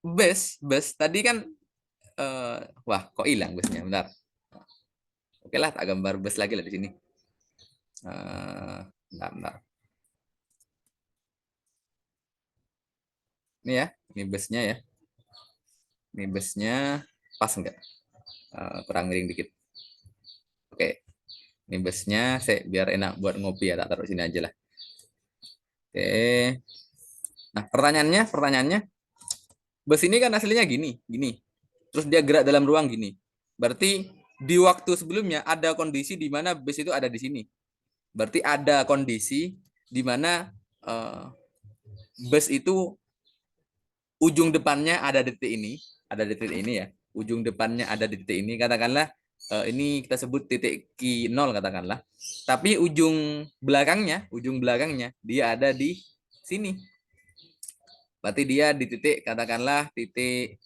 bus tadi kan wah, kok hilang busnya? Bentar. Oke lah, tak gambar bus lagi lah di sini. Bentar. Ini ya, ini busnya ya. Ini busnya pas enggak? Kurang miring dikit. Oke, ini busnya. Saya biar enak buat ngopi ya, tak taruh sini aja lah. Oke. Nah, pertanyaannya, bus ini kan aslinya gini. Terus dia gerak dalam ruang gini. Berarti di waktu sebelumnya ada kondisi di mana bus itu ada di sini. Berarti ada kondisi di mana bus itu ujung depannya ada di titik ini ya. Ujung depannya ada di titik ini, katakanlah ini kita sebut titik Q0 katakanlah. Tapi ujung belakangnya dia ada di sini. Berarti dia di titik katakanlah titik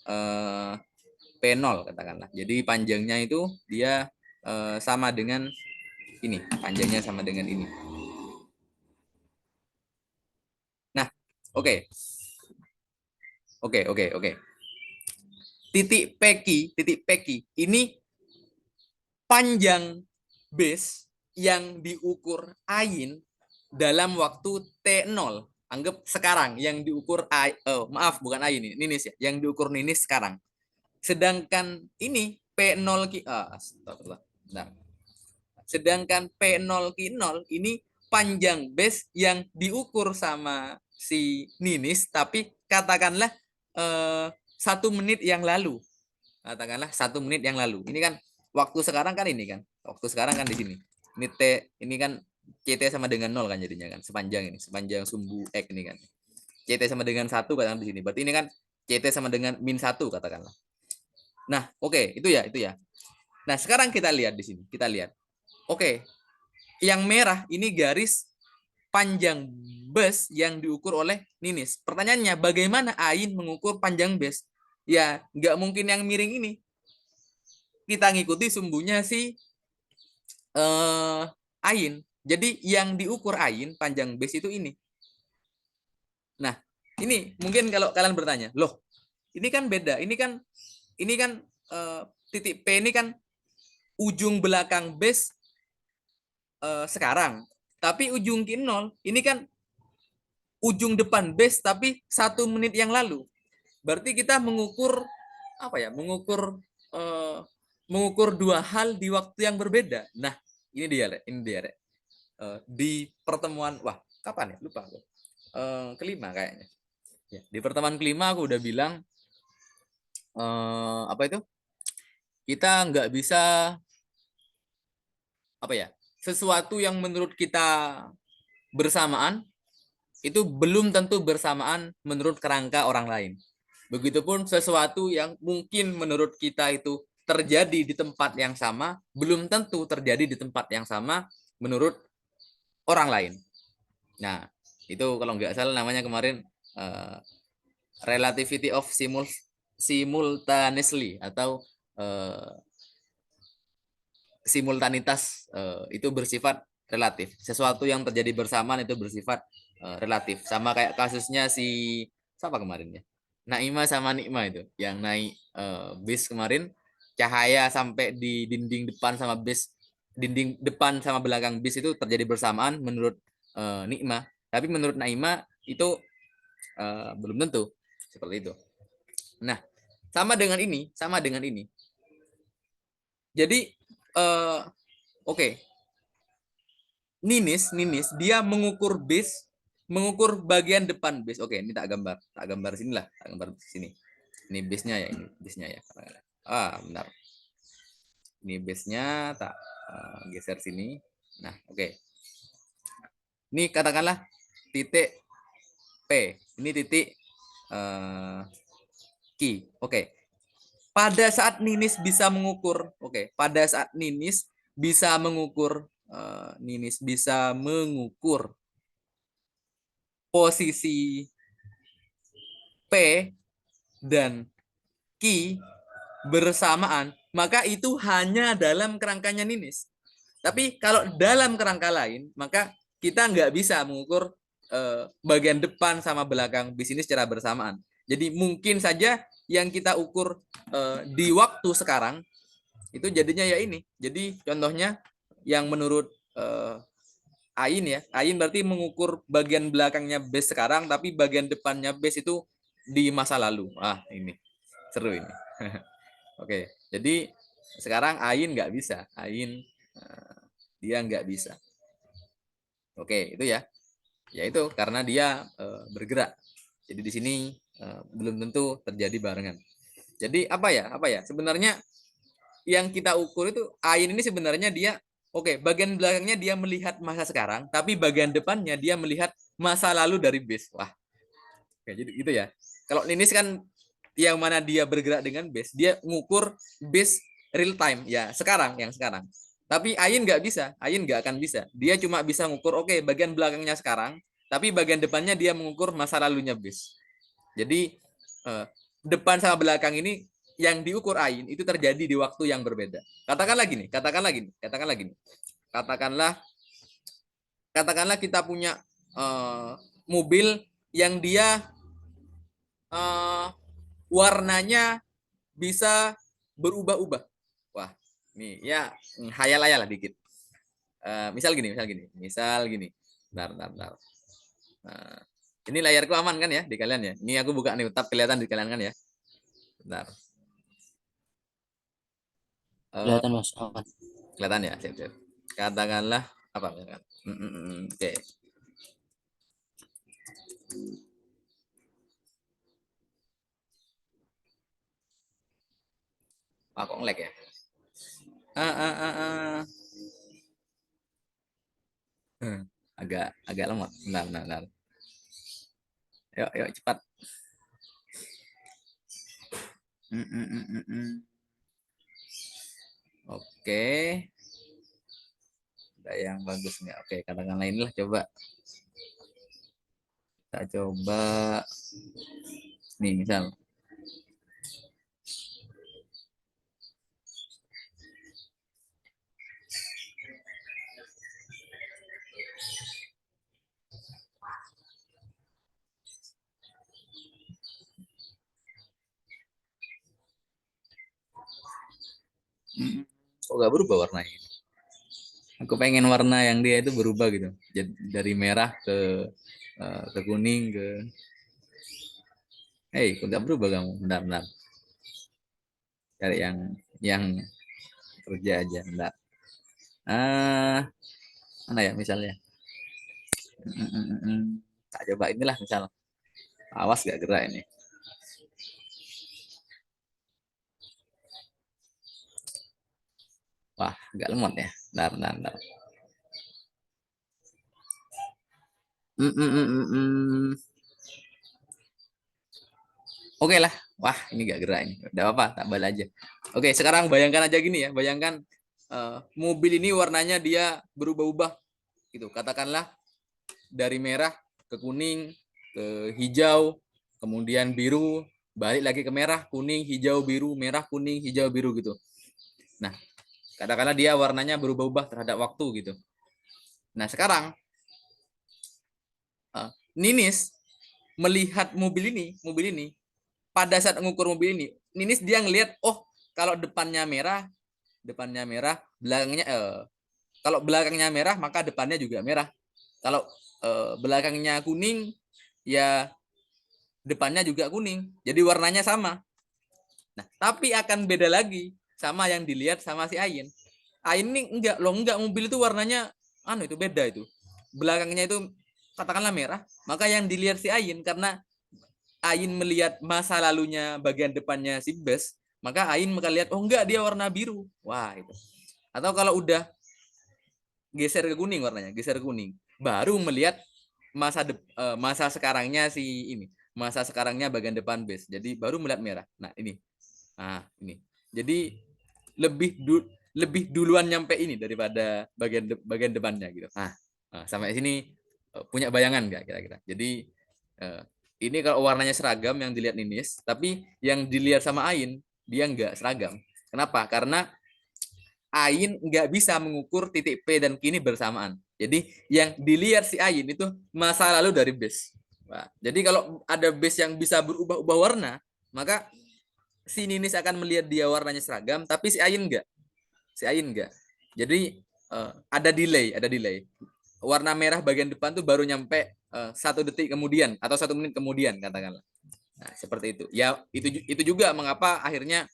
P0 katakanlah. Jadi panjangnya itu dia sama dengan ini, panjangnya sama dengan ini. Nah, oke. Titik PQ ini panjang base yang diukur Ain dalam waktu T0. Anggap sekarang yang diukur maaf bukan Ain ini, Ninis ya, yang diukur Ninis sekarang. Sedangkan ini P0 nah. Sedangkan P0 Q0 ini panjang base yang diukur sama si Ninis, tapi katakanlah 1 menit yang lalu. Katakanlah 1 menit yang lalu. Ini kan waktu sekarang kan ini kan. Waktu sekarang kan di sini. Ini T, ini kan CT sama dengan 0 kan jadinya kan. Sepanjang sumbu X ini kan. CT sama dengan 1 katakan di sini. Berarti ini kan CT sama dengan -1 katakanlah. Nah, oke, itu ya. Nah, sekarang kita lihat di sini. Kita lihat. Oke. Yang merah ini garis panjang bus yang diukur oleh Ninis. Pertanyaannya, bagaimana Ain mengukur panjang bus? Ya, nggak mungkin yang miring ini. Kita ngikuti sumbunya si Ain. Jadi yang diukur Ain panjang base itu ini. Nah, ini mungkin kalau kalian bertanya, loh, ini kan beda. Ini kan titik P ini kan ujung belakang base sekarang. Tapi ujung Q0 ini kan ujung depan base tapi 1 menit yang lalu. Berarti kita mengukur apa ya? Mengukur dua hal di waktu yang berbeda. Nah, ini dia. Di pertemuan kapan ya? Lupa aku. Kelima kayaknya. Ya, di pertemuan kelima aku udah bilang apa itu? Kita nggak bisa apa ya, sesuatu yang menurut kita bersamaan itu belum tentu bersamaan menurut kerangka orang lain. Begitupun sesuatu yang mungkin menurut kita itu terjadi di tempat yang sama belum tentu terjadi di tempat yang sama menurut orang lain. Nah, itu kalau nggak salah namanya kemarin relativity of simultaneously atau simultanitas itu bersifat relatif. Sesuatu yang terjadi bersamaan itu bersifat relatif. Sama kayak kasusnya si siapa kemarin ya? Naima sama Nikma itu yang naik bis kemarin, cahaya sampai di dinding depan sama bis, dinding depan sama belakang bis itu terjadi bersamaan menurut Nikma. Tapi menurut Naima itu belum tentu seperti itu. Nah, sama dengan ini. Jadi oke, Ninis dia mengukur bagian depan bis. Oke, ini tak gambar sini lah, tak gambar sini. Ini bisnya ya, ini bisnya ya. Benar. Ini bisnya tak geser sini. Nah, oke. Ini katakanlah titik P. Ini titik Q. Oke. Pada saat Ninis bisa mengukur, pada saat Ninis bisa mengukur posisi P dan Q bersamaan, maka itu hanya dalam kerangkanya Ninis. Tapi kalau dalam kerangka lain, maka kita nggak bisa mengukur bagian depan sama belakang bis ini secara bersamaan. Jadi mungkin saja yang kita ukur di waktu sekarang itu jadinya ya ini. Jadi contohnya yang menurut Ain ya, Ain berarti mengukur bagian belakangnya base sekarang, tapi bagian depannya base itu di masa lalu. Ini seru ini. Oke, jadi sekarang Ain nggak bisa, Ain dia nggak bisa. Oke, itu ya, itu karena dia bergerak. Jadi di sini belum tentu terjadi barengan. Jadi apa ya? Sebenarnya yang kita ukur itu Ain ini sebenarnya dia bagian belakangnya dia melihat masa sekarang, tapi bagian depannya dia melihat masa lalu dari base. Wah, jadi gitu ya. Kalau Ninis kan yang mana dia bergerak dengan base, dia ngukur base real time ya yang sekarang. Tapi Ain nggak bisa, Ain nggak akan bisa. Dia cuma bisa ngukur bagian belakangnya sekarang, tapi bagian depannya dia mengukur masa lalunya base. Jadi depan sama belakang ini yang diukur Ain itu terjadi di waktu yang berbeda. Katakanlah gini. Katakanlah kita punya mobil yang dia warnanya bisa berubah-ubah. Wah, nih ya hayal-hayal lah dikit. Misal gini. Bentar. Nah, ini layarku aman kan ya di kalian ya? Ini aku buka nih, tab kelihatan di kalian kan ya? Bentar. Kelihatan Mas, aman. Kelihatan ya, siap. Katakanlah apa? Oke. Kok nge-lag ya? Agak lemot. Bentar. Yuk cepat. Oke. Ada yang bagus nggak? Oke, katakanlah inilah coba. Kita coba. Nih misal. Kok nggak berubah warnanya? Aku pengen warna yang dia itu berubah gitu. Jadi dari merah ke kuning ke. Kok nggak berubah kamu? Bentar. Cari yang kerja aja. Bentar. Mana ya misalnya? Tak coba inilah misal. Awas gak gerak ini. Wah, agak lemot ya. Nah. Mm, mm, mm, mm, mm. Oke lah. Wah, ini gak gerak ini. Udah apa, tak balik aja. Oke, sekarang bayangkan aja gini ya. Bayangkan mobil ini warnanya dia berubah-ubah gitu. Katakanlah dari merah ke kuning, ke hijau, kemudian biru, balik lagi ke merah, kuning, hijau, biru, merah, kuning, hijau, biru gitu. Nah, katakanlah dia warnanya berubah-ubah terhadap waktu gitu. Nah, sekarang Ninis melihat mobil ini pada saat mengukur mobil ini, Ninis dia ngelihat, oh kalau depannya merah, belakangnya kalau belakangnya merah maka depannya juga merah. Kalau belakangnya kuning, ya depannya juga kuning. Jadi warnanya sama. Nah, tapi akan beda lagi sama yang dilihat sama si Ain. Ain ini enggak mobil itu warnanya itu beda itu. Belakangnya itu katakanlah merah, maka yang dilihat si Ain karena Ain melihat masa lalunya bagian depannya si bus, maka Ain akan lihat, oh enggak, dia warna biru. Wah, itu. Atau kalau udah geser ke kuning warnanya, geser ke kuning, baru melihat masa sekarangnya si ini, masa sekarangnya bagian depan bus. Jadi baru melihat merah. Nah, ini. Nah, ini. Jadi lebih duluan nyampe ini daripada bagian depannya gitu. Sampai sini punya bayangan nggak kira-kira? Jadi ini kalau warnanya seragam yang dilihat Ninis, tapi yang dilihat sama Ain dia nggak seragam. Kenapa? Karena Ain nggak bisa mengukur titik P dan Q ini bersamaan. Jadi yang dilihat si Ain itu masa lalu dari base. Nah, jadi kalau ada base yang bisa berubah-ubah warna, maka si Ninis akan melihat dia warnanya seragam, tapi si Ain enggak. Si Ain enggak. Jadi ada delay. Warna merah bagian depan tuh baru nyampe 1 detik kemudian atau 1 menit kemudian katakanlah. Nah, seperti itu. Ya itu juga mengapa akhirnya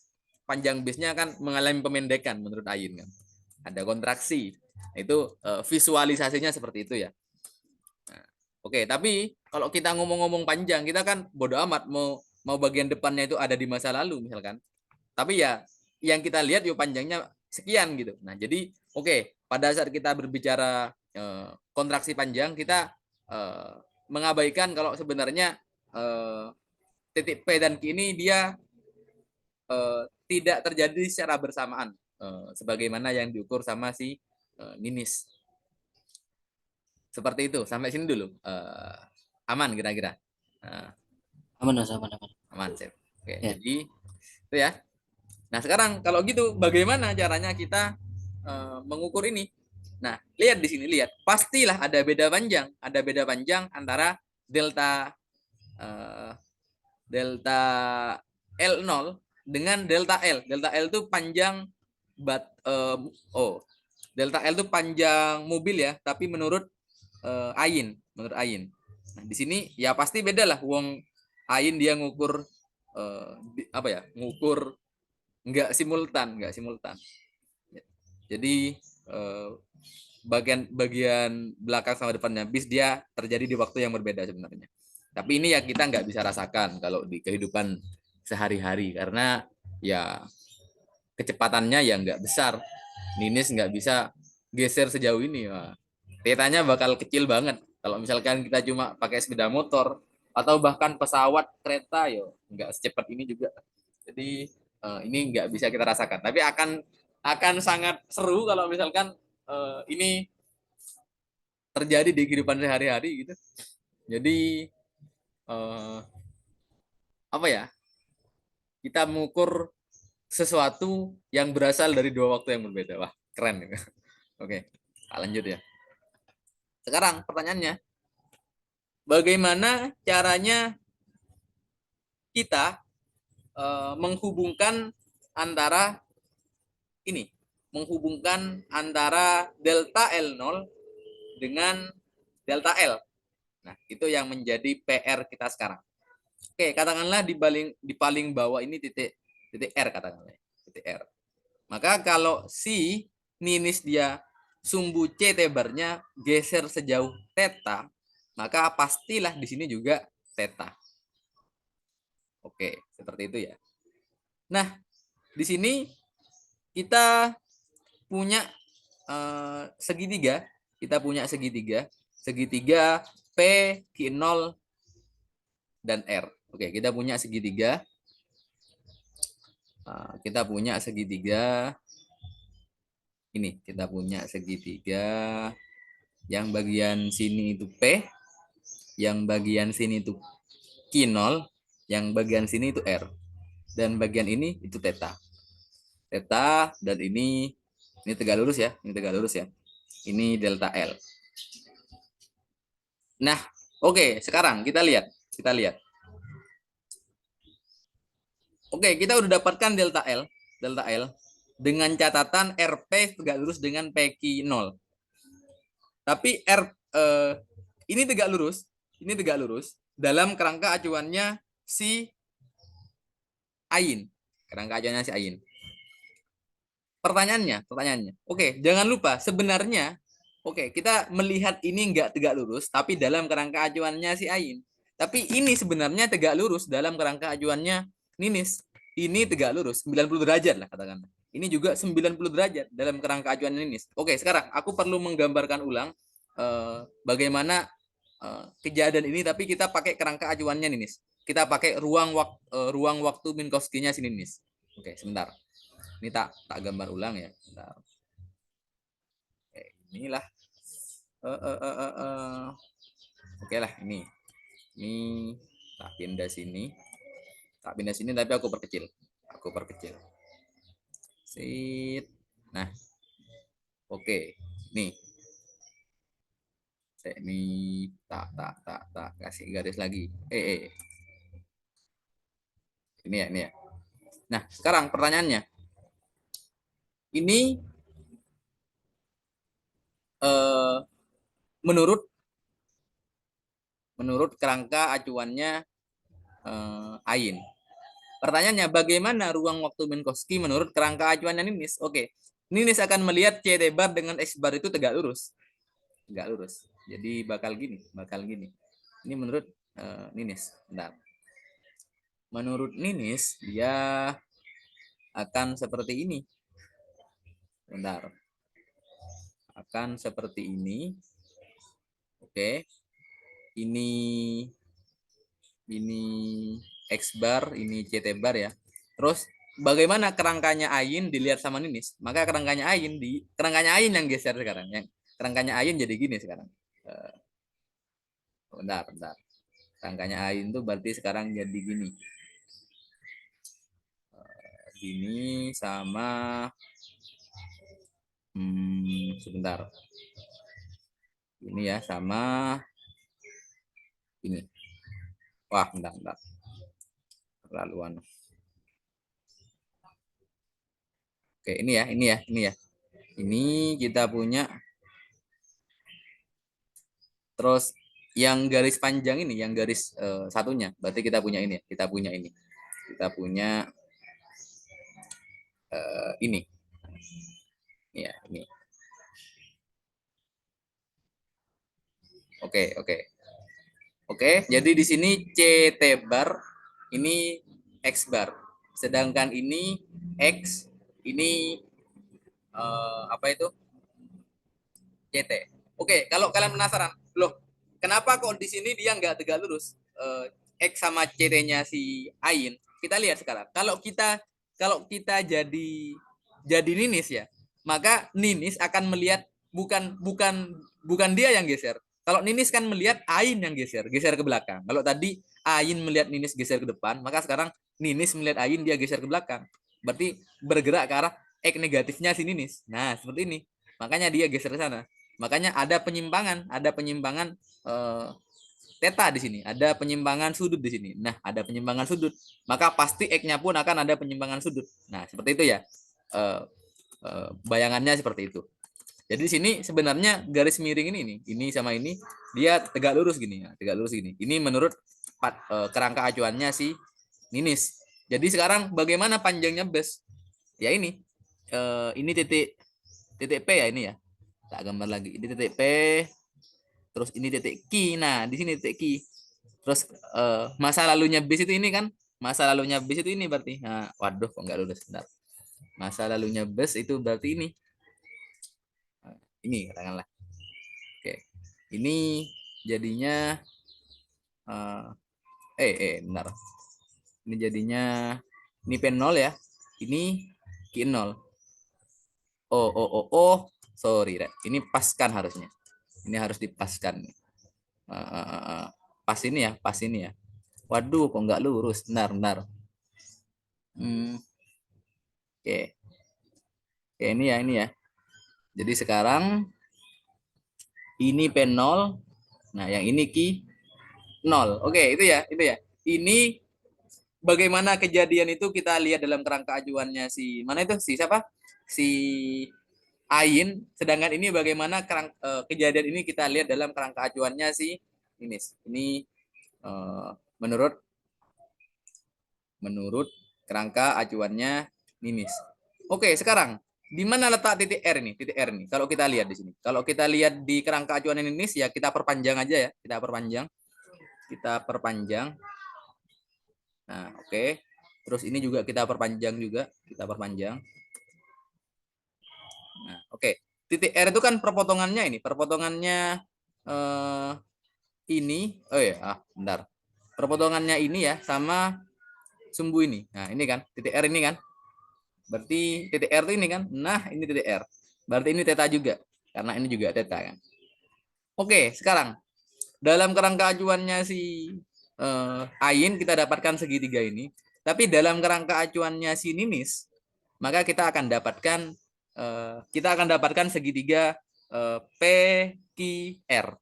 panjang base-nya kan mengalami pemendekan menurut Ain kan. Ada kontraksi. Itu visualisasinya seperti itu ya. Nah, oke, tapi kalau kita ngomong-ngomong panjang, kita kan bodo amat mau bagian depannya itu ada di masa lalu misalkan. Tapi ya yang kita lihat yuk panjangnya sekian gitu. Nah, jadi pada saat kita berbicara kontraksi panjang, kita mengabaikan kalau sebenarnya titik P dan Q ini dia tidak terjadi secara bersamaan sebagaimana yang diukur sama si Ninis. Seperti itu. Sampai sini dulu. Aman kira-kira. Aman mas, aman aman. Aman, sip. Oke, Ya. jadi itu ya. Nah, sekarang kalau gitu bagaimana caranya kita mengukur ini? Nah, lihat di sini, lihat. Pastilah ada beda panjang antara delta eh, delta L0 dengan delta L. Delta L itu panjang delta L itu panjang mobil ya, tapi menurut Ain. Nah, di sini ya pasti beda lah. Wong Ain dia ngukur apa ya? Ngukur nggak simultan. Jadi bagian belakang sama depannya bis dia terjadi di waktu yang berbeda sebenarnya. Tapi ini ya kita nggak bisa rasakan kalau di kehidupan sehari-hari karena ya kecepatannya ya nggak besar. Ninis nggak bisa geser sejauh ini. Wah, tetanya bakal kecil banget. Kalau misalkan kita cuma pakai sepeda motor atau bahkan pesawat kereta yo nggak secepat ini juga. Jadi ini nggak bisa kita rasakan. Tapi akan sangat seru kalau misalkan ini terjadi di kehidupan sehari-hari gitu. Jadi eh, apa ya? Kita mengukur sesuatu yang berasal dari dua waktu yang berbeda. Wah, keren. Oke, lanjut ya. Sekarang pertanyaannya, bagaimana caranya kita menghubungkan antara ini, menghubungkan antara delta L0 dengan delta L. Nah, itu yang menjadi PR kita sekarang. Oke, katakanlah di paling bawah ini titik R katakanlah. Titik R. Maka kalau si Ninis dia sumbu C tebarnya geser sejauh theta, maka pastilah di sini juga theta. Oke, seperti itu ya. Nah, di sini kita punya segitiga. Kita punya segitiga. Segitiga P, Q0, dan R. Oke, kita punya segitiga. Kita punya segitiga. Ini, kita punya segitiga. Yang bagian sini itu P. Yang bagian sini itu Q0. Yang bagian sini itu R. Dan bagian ini itu theta. Theta, dan ini tegak lurus ya. Ini tegak lurus ya. Ini delta L. Nah, oke, sekarang kita lihat. Oke, kita udah dapatkan delta L. Dengan catatan RP tegak lurus dengan PQ 0. Tapi ini tegak lurus. Dalam kerangka acuannya si Ain. Pertanyaannya. Oke, jangan lupa sebenarnya kita melihat ini enggak tegak lurus, tapi dalam kerangka acuannya si Ain. Tapi ini sebenarnya tegak lurus dalam kerangka acuannya Ninis. Ini tegak lurus 90 derajat lah katakan. Ini juga 90 derajat dalam kerangka acuan Ninis. Oke, sekarang aku perlu menggambarkan ulang bagaimana kejadian ini, tapi kita pakai kerangka acuannya Ninis. Kita pakai ruang waktu Minkowski-nya si Ninis. Oke, sebentar. Ini tak gambar ulang ya. Bentar. Oke, inilah. Oke lah, ini tak pindah sini. Tapi aku perkecil. Sit. Nah, oke. Nih. Ini tak kasih garis lagi. Ini ya. Nah, sekarang pertanyaannya. Ini menurut kerangka acuannya Ain. Pertanyaannya, bagaimana ruang waktu Minkowski menurut kerangka acuannya Ninis? Oke, Ninis akan melihat CT bar dengan X bar itu tegak lurus. Jadi bakal gini. Ini menurut Ninis. Bentar. Menurut Ninis, dia akan seperti ini. Bentar. Akan seperti ini. Oke. Ini X bar, ini CT bar ya. Terus bagaimana kerangkanya Ain dilihat sama Ninis? Maka kerangkanya Ain yang geser sekarang. Yang kerangkanya Ain jadi gini sekarang. Bentar. Kerangkanya Ain tuh berarti sekarang jadi gini. Gini sama sebentar. Ini ya sama ini. Wah, bentar. Terlaluan. Oke, ini ya. Ini kita punya. Terus yang garis panjang ini, yang garis satunya, berarti kita punya ini. Kita punya ini. Ini. Ya, ini. Oke, jadi di sini CT bar ini X bar. Sedangkan ini X, ini apa itu? CT. Oke, kalau kalian penasaran, loh, kenapa kok di sini dia nggak tegak lurus? X sama CT-nya si Ain. Kita lihat sekarang. Kalau kita jadi Ninis ya, maka Ninis akan melihat bukan dia yang geser. Kalau Ninis kan melihat Ain yang geser ke belakang. Kalau tadi Ain melihat Ninis geser ke depan, maka sekarang Ninis melihat Ain, dia geser ke belakang. Berarti bergerak ke arah X negatifnya si Ninis. Nah, seperti ini. Makanya dia geser ke sana. Makanya ada penyimpangan theta di sini, ada penyimpangan sudut di sini. Nah, ada penyimpangan sudut, maka pasti X-nya pun akan ada penyimpangan sudut. Nah, seperti itu ya. Bayangannya seperti itu. Jadi di sini sebenarnya garis miring ini sama ini dia tegak lurus gini ya, Ini menurut kerangka acuannya si Ninis. Jadi sekarang bagaimana panjangnya bus? Ya ini titik P ya ini ya. Tak gambar lagi. Ini titik P. Terus ini titik Q. Nah, di sini titik Q. Terus masa lalunya bis itu ini kan? Masa lalunya bis itu ini berarti. Nah, waduh kok enggak lulus. Bentar. Masa lalunya bus itu berarti ini. Ini katakanlah. Oke. Ini jadinya benar. Ini jadinya ini P0 ya. Ini Q0. Sorry, Rek. Ini paskan harusnya. Ini harus dipaskan. Pas ini ya, pas ini ya. Waduh, kok nggak lurus? Benar, benar. Oke. Oke, ini ya, ini ya. Jadi sekarang ini P0. Nah, yang ini Ki 0. Oke, itu ya, itu ya. Ini bagaimana kejadian itu kita lihat dalam kerangka acuannya si mana itu? Si siapa? Si Ain. Sedangkan ini bagaimana kejadian ini kita lihat dalam kerangka acuannya si Ninis. Ini uh, menurut kerangka acuannya Ninis. Oke, sekarang di mana letak titik R ini? Titik R ini. Kalau kita lihat di sini. Kalau kita lihat di kerangka acuan Ninis ya kita perpanjang aja ya. Kita perpanjang. Kita perpanjang. Nah, oke. Terus ini juga kita perpanjang juga. Kita perpanjang. Nah, oke. Titik R itu kan perpotongannya ini. Perpotongannya ini. Oh ya, bentar. Perpotongannya ini ya sama sumbu ini. Nah, ini kan titik R ini kan. Berarti titik R itu ini kan. Nah, ini titik R. Berarti ini theta juga. Karena ini juga theta kan. Oke, sekarang dalam kerangka acuannya si Ain kita dapatkan segitiga ini. Tapi dalam kerangka acuannya si Ninis, maka kita akan dapatkan segitiga PQR.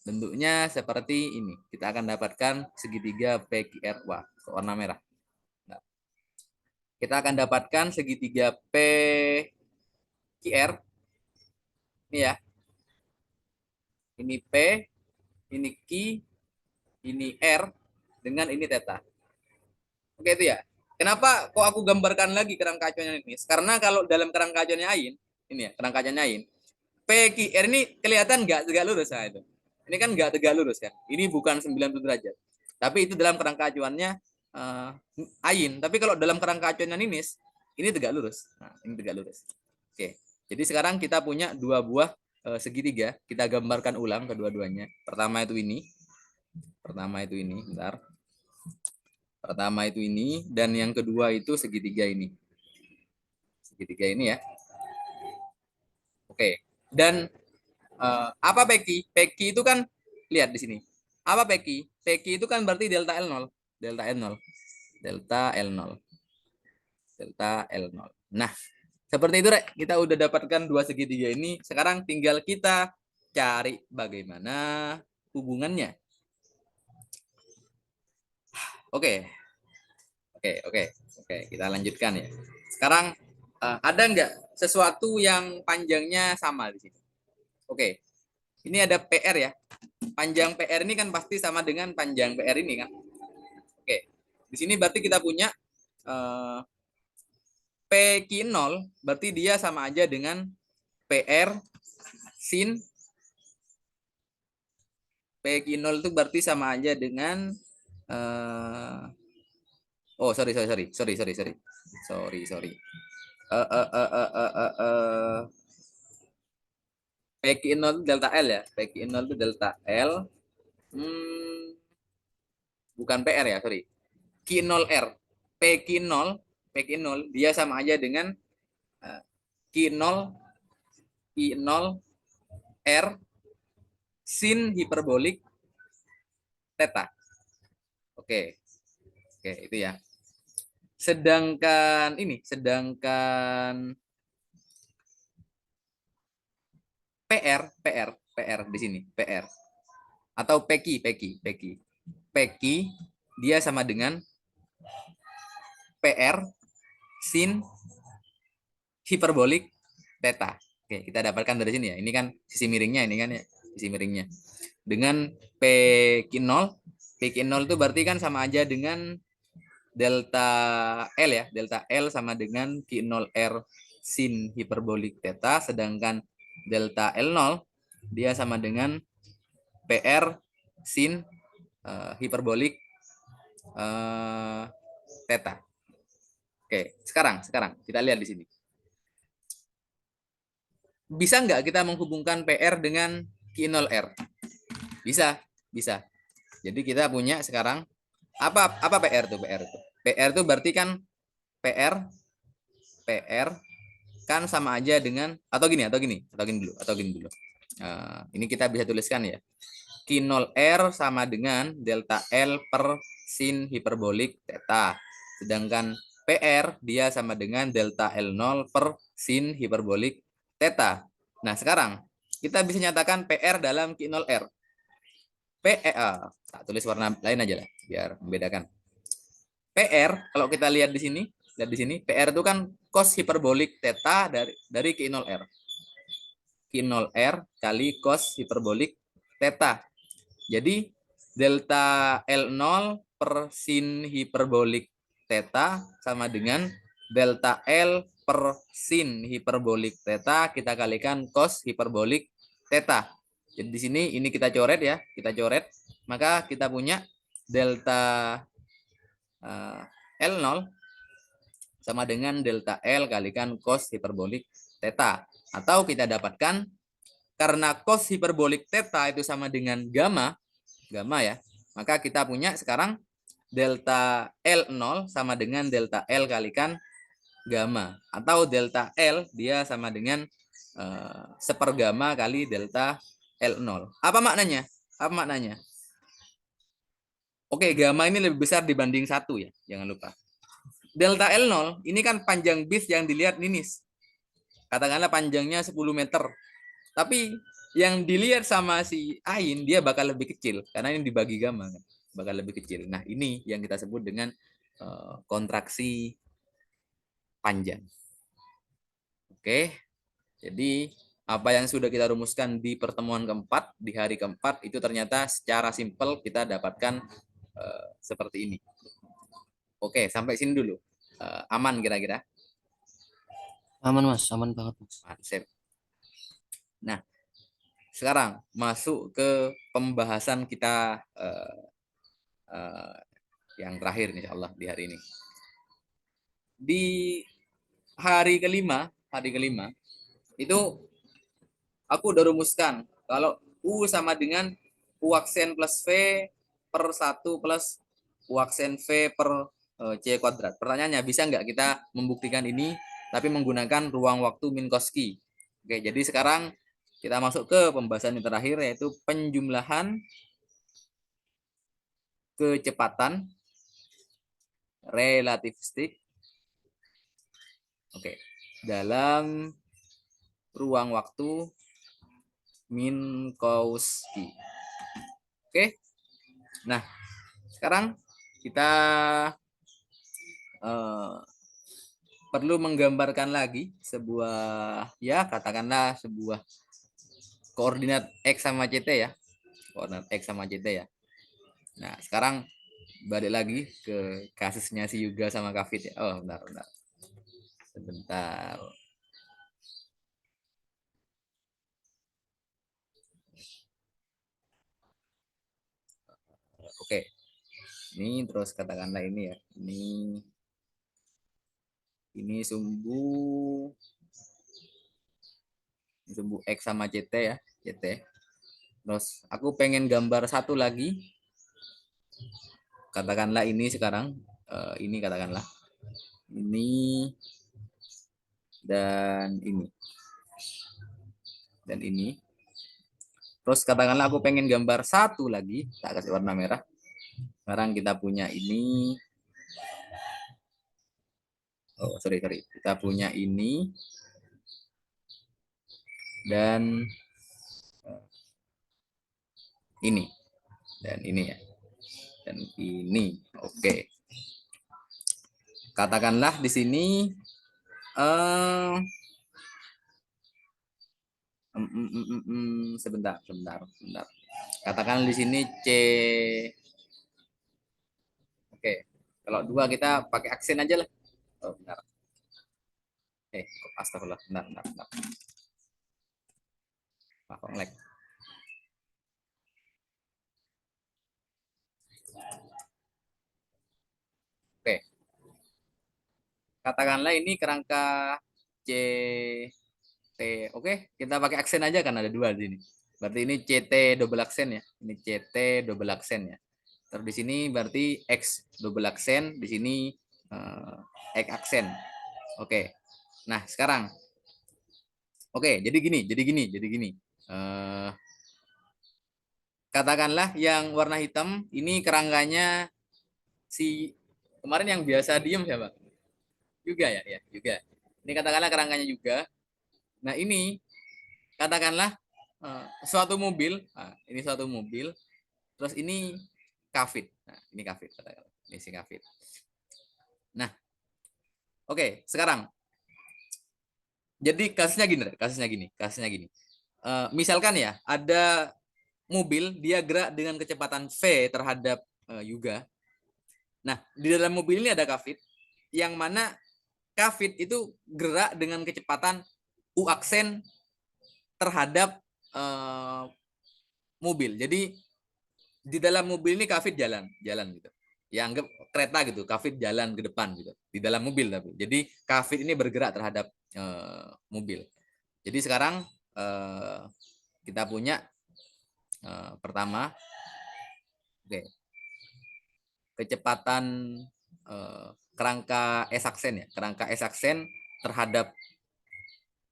Bentuknya seperti ini. Kita akan dapatkan segitiga PQR. Wah, warna merah. Nah, kita akan dapatkan segitiga PQR. Ini ya. Ini P, ini Q, ini R, dengan ini theta. Oke itu ya. Kenapa kok aku gambarkan lagi kerangka acuannya ini? Karena kalau dalam kerangka acuannya Ain, ini ya, kerangka acuannya Ain, PQR ini kelihatan nggak tegak lurus ya itu. Ini kan nggak tegak lurus kan. Ini bukan 90 derajat. Tapi itu dalam kerangka acuannya Ain. Tapi kalau dalam kerangka acuannya Ninis, ini tegak lurus. Nah, ini tegak lurus. Oke. Jadi sekarang kita punya dua buah segitiga. Kita gambarkan ulang kedua-duanya. Pertama itu ini. Bentar. Pertama itu ini dan yang kedua itu segitiga ini. Segitiga ini ya. Oke. Dan apa Peki? Peki itu kan lihat di sini. Apa Peki? Peki itu kan berarti delta L0. Delta L0. Delta L0. Delta L0. Nah, seperti itu Rek. Kita udah dapatkan dua segitiga ini. Sekarang tinggal kita cari bagaimana hubungannya. Oke. Oke, kita lanjutkan ya. Sekarang ada nggak sesuatu yang panjangnya sama di sini? Oke, ini ada PR ya. Panjang PR ini kan pasti sama dengan panjang PR ini kan. Oke, di sini berarti kita punya PQ0 berarti dia sama aja dengan PR sin PQ0 itu berarti sama aja dengan sorry. PQ0 itu delta L ya. PQ0 itu delta L. Bukan PR ya, sorry. Q0R. PQ0 dia sama aja dengan Q0 R sin hiperbolik theta. Oke. Oke, itu ya. Sedangkan PR di sini, PR atau PQ dia sama dengan PR sin hiperbolik theta. Oke, kita dapatkan dari sini ya. Ini kan sisi miringnya ini kan ya, sisi miringnya. Dengan PQ0 itu berarti kan sama aja dengan delta L ya. Delta L sama dengan Q0R sin hiperbolik theta, sedangkan delta L0 dia sama dengan PR sin hiperbolik theta. Oke, sekarang kita lihat di sini. bisa nggak kita menghubungkan PR dengan Q0R? Bisa, bisa. Jadi kita punya sekarang apa PR tuh? PR tuh berarti kan PR PR kan sama aja dengan atau gini dulu. Ini kita bisa tuliskan ya. Q0R sama dengan delta L per sin hiperbolik theta. Sedangkan PR dia sama dengan delta L0 per sin hiperbolik theta. Nah, sekarang kita bisa nyatakan PR dalam Q0R. Tak tulis warna lain aja lah biar membedakan. PR kalau kita lihat di sini PR itu kan cos hiperbolik theta dari Q0R. Q0R kali cos hiperbolik theta. Jadi delta L0 per sin hiperbolik theta sama dengan delta L per sin hiperbolik theta kita kalikan cos hiperbolik theta. Jadi di sini ini kita coret ya, kita coret. Maka kita punya delta L0 sama dengan delta L kalikan cos hiperbolik theta. Atau kita dapatkan karena cos hiperbolik theta itu sama dengan gamma ya, maka kita punya sekarang delta L0 sama dengan delta L kalikan gamma. Atau delta L dia sama dengan sepergamma kali delta L0. Apa maknanya? Apa maknanya? Oke, gamma ini lebih besar dibanding 1 ya, jangan lupa. Delta L0 ini kan panjang bis yang dilihat ninis. Katakanlah panjangnya 10 meter. Tapi yang dilihat sama si Ain dia bakal lebih kecil karena ini dibagi gamma kan, bakal lebih kecil. Nah, ini yang kita sebut dengan kontraksi panjang. Oke. Jadi apa yang sudah kita rumuskan di pertemuan keempat, di hari keempat itu ternyata secara simpel kita dapatkan seperti ini. Oke, sampai sini dulu. Aman kira-kira? Aman Mas, aman banget Mas. Sip. Nah, sekarang masuk ke pembahasan kita yang terakhir insya Allah di hari ini. Di hari kelima itu aku udah rumuskan kalau U sama dengan U aksen plus V per 1 plus U aksen V per C kuadrat. Pertanyaannya, bisa nggak kita membuktikan ini tapi menggunakan ruang waktu Minkowski? Oke, jadi sekarang kita masuk ke pembahasan yang terakhir yaitu penjumlahan kecepatan relativistik. Oke, dalam ruang waktu Minkowski. Oke, nah sekarang kita perlu menggambarkan lagi sebuah ya katakanlah sebuah koordinat X sama CT ya, koordinat X sama CT ya. Nah sekarang balik lagi ke kasusnya si Yuga sama Kavit ya. Oh bentar sebentar. Oke, ini terus katakanlah ini ya, ini sumbu X sama CT ya, CT. Terus aku pengen gambar satu lagi, katakanlah ini sekarang, ini katakanlah ini dan ini. Terus katakanlah aku pengen gambar satu lagi, tak kasih warna merah. Sekarang kita punya ini. Oh sorry, kita punya ini dan ini ya dan ini. Oke, katakanlah di sini sebentar. Katakan di sini C. Oke, kalau dua kita pakai aksen aja lah. Oh, bentar. Astagfirullah, bentar. Kok lag. Oke, katakanlah ini kerangka C T. Oke, kita pakai aksen aja kan ada dua di sini. Berarti ini CT double aksen ya. Ini CT double aksen ya. Terus di sini berarti X double aksen, di sini X aksen. Oke. Nah, sekarang jadi gini. Eh, Katakanlah yang warna hitam ini kerangkanya si kemarin yang biasa diem siapa? Juga ya, ya, juga. Ini katakanlah kerangkanya juga. Nah, ini katakanlah suatu mobil, nah, ini suatu mobil, terus ini kafit. Nah, ini kafit katakanlah. Ini si kafit. Nah, oke, sekarang jadi kasusnya gini. Misalkan ya, ada mobil dia gerak dengan kecepatan v terhadap Yuga. Nah, di dalam mobil ini ada kafit yang mana kafit itu gerak dengan kecepatan u aksen terhadap mobil. Jadi di dalam mobil ini kafit jalan gitu. Ya anggap kereta gitu, kafit jalan ke depan gitu. Di dalam mobil tapi. Jadi kafit ini bergerak terhadap mobil. Jadi sekarang kita punya pertama, oke, kecepatan kerangka S aksen ya, kerangka S aksen terhadap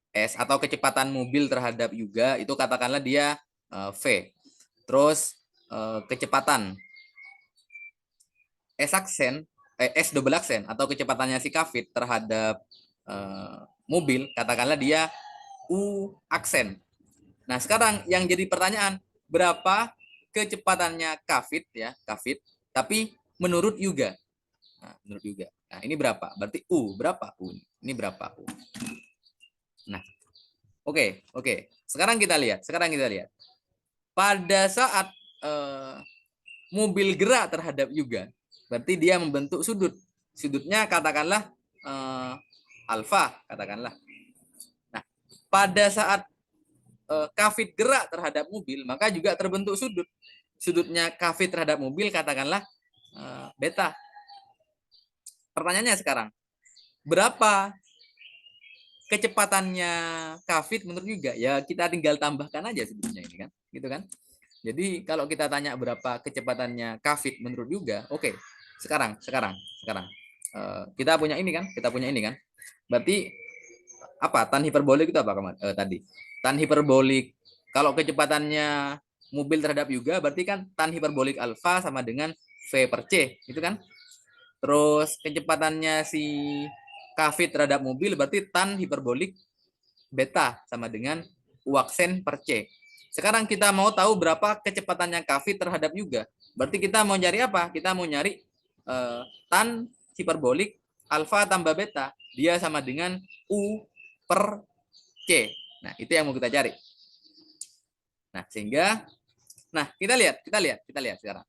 S atau kecepatan mobil terhadap Yuga itu katakanlah dia V. Terus kecepatan S aksen, S double aksen atau kecepatannya si kafit terhadap mobil katakanlah dia U aksen. Nah, sekarang yang jadi pertanyaan, berapa kecepatannya kafit ya, kafit, tapi menurut Yuga. Nah, menurut Yuga. Nah, ini berapa? Berarti U berapa? U. Ini berapa U? Nah, oke. Sekarang kita lihat. Pada saat mobil gerak terhadap Yuga, berarti dia membentuk sudut. Sudutnya katakanlah alfa, katakanlah. Nah, pada saat kafit gerak terhadap mobil, maka juga terbentuk sudut. Sudutnya kafit terhadap mobil katakanlah beta. Pertanyaannya sekarang, berapa kecepatannya kafit menurut juga? Ya kita tinggal tambahkan aja sebetulnya ini kan, gitu kan? Jadi kalau kita tanya berapa kecepatannya kafit menurut juga, oke. Sekarang kita punya ini kan, Berarti apa? Tan hiperbolik itu apa tadi? Tan hiperbolik kalau kecepatannya mobil terhadap juga berarti kan tan hiperbolik alfa sama dengan V per C, itu kan? Terus kecepatannya si kafit terhadap mobil berarti tan hiperbolik beta sama dengan U aksen per C. Sekarang kita mau tahu berapa kecepatannya kafit terhadap juga. Berarti kita mau nyari apa? Kita mau nyari tan hiperbolik alfa tambah beta. Dia sama dengan U per C. Nah, itu yang mau kita cari. Nah, sehingga kita lihat sekarang.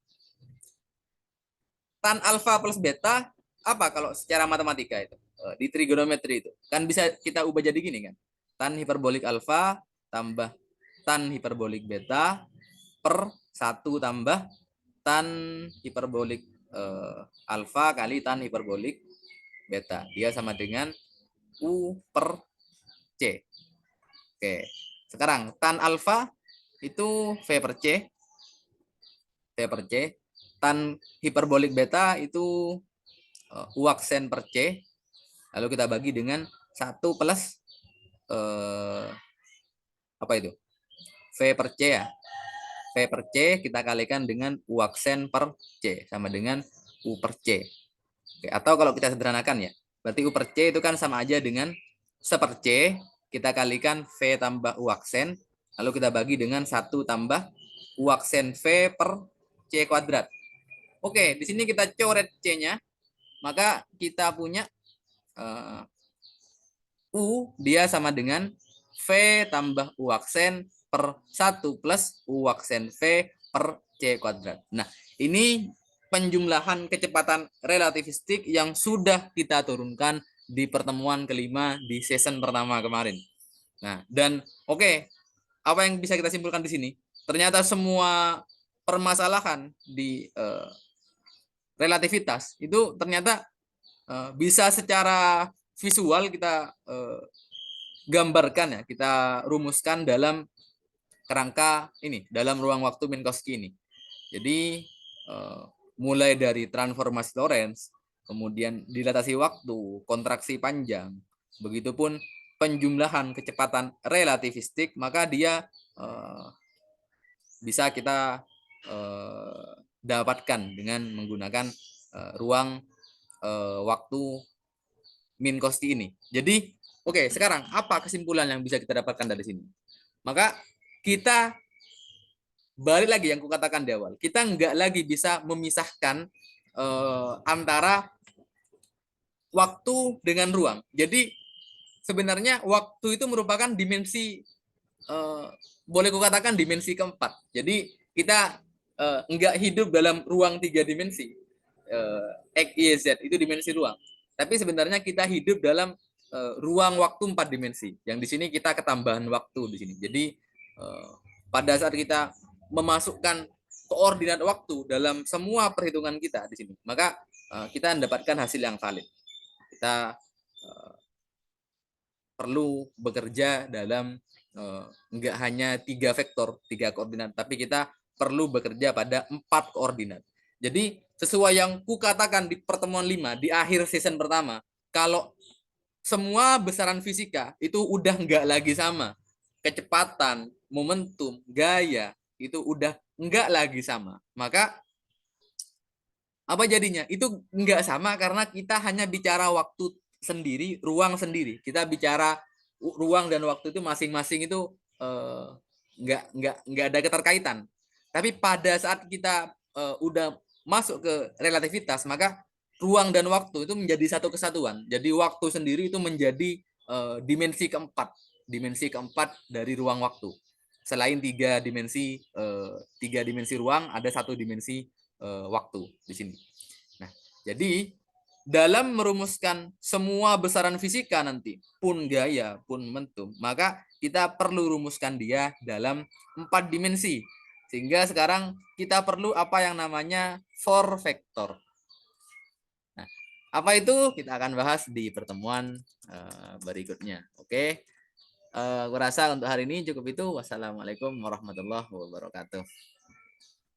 Tan alfa plus beta apa kalau secara matematika itu? Di trigonometri itu. Kan bisa kita ubah jadi gini kan. Tan hiperbolik alfa tambah tan hiperbolik beta per 1 tambah tan hiperbolik alfa kali tan hiperbolik beta. Dia sama dengan U per C. Oke. Sekarang tan alfa itu V per C. Tan hiperbolik beta itu U aksen per C. Lalu kita bagi dengan 1 plus apa itu? V per C ya. V per C kita kalikan dengan U aksen per C sama dengan U per C. Oke, atau kalau kita sederhanakan ya, berarti U per C itu kan sama aja dengan seper C, kita kalikan V tambah U aksen, lalu kita bagi dengan 1 tambah U aksen V per C kuadrat. Oke, di sini kita coret C-nya, maka kita punya U dia sama dengan V tambah U aksen per 1 plus U aksen V per C kuadrat. Nah, ini penjumlahan kecepatan relativistik yang sudah kita turunkan di pertemuan kelima di season pertama kemarin. Nah, dan oke, apa yang bisa kita simpulkan di sini? Ternyata semua permasalahan di relativitas itu ternyata bisa secara visual kita gambarkan ya, kita rumuskan dalam kerangka ini, dalam ruang waktu Minkowski ini. Jadi mulai dari transformasi Lorentz, kemudian dilatasi waktu, kontraksi panjang, begitupun penjumlahan kecepatan relativistik, maka dia bisa kita dapatkan dengan menggunakan ruang waktu Minkowski ini. Jadi, oke, sekarang apa kesimpulan yang bisa kita dapatkan dari sini? Maka kita balik lagi yang kukatakan di awal, kita nggak lagi bisa memisahkan antara waktu dengan ruang. Jadi sebenarnya waktu itu merupakan dimensi, boleh kukatakan dimensi keempat. Jadi kita nggak hidup dalam ruang 3 dimensi. X, Y, Z itu dimensi ruang. Tapi sebenarnya kita hidup dalam ruang waktu 4 dimensi. Yang di sini kita ketambahan waktu di sini. Jadi pada saat kita memasukkan koordinat waktu dalam semua perhitungan kita di sini, maka kita mendapatkan hasil yang valid. Kita perlu bekerja dalam enggak hanya 3 vektor, 3 koordinat, tapi kita perlu bekerja pada 4 koordinat. Jadi sesuai yang kukatakan di pertemuan 5 di akhir season pertama, kalau semua besaran fisika itu udah enggak lagi sama, kecepatan, momentum, gaya itu udah enggak lagi sama, maka apa jadinya? Itu enggak sama karena kita hanya bicara waktu sendiri, ruang sendiri. Kita bicara ruang dan waktu itu masing-masing itu enggak ada keterkaitan. Tapi pada saat kita udah masuk ke relativitas, maka ruang dan waktu itu menjadi satu kesatuan. Jadi waktu sendiri itu menjadi dimensi keempat dari ruang waktu. Selain 3 dimensi ruang, ada 1 dimensi waktu di sini. Nah, jadi dalam merumuskan semua besaran fisika nanti, pun gaya, pun momentum, maka kita perlu rumuskan dia dalam 4 dimensi. Sehingga sekarang kita perlu apa yang namanya 4 vektor. Nah, apa itu? Kita akan bahas di pertemuan berikutnya. Oke. Aku rasa untuk hari ini cukup itu. Wassalamualaikum warahmatullahi wabarakatuh.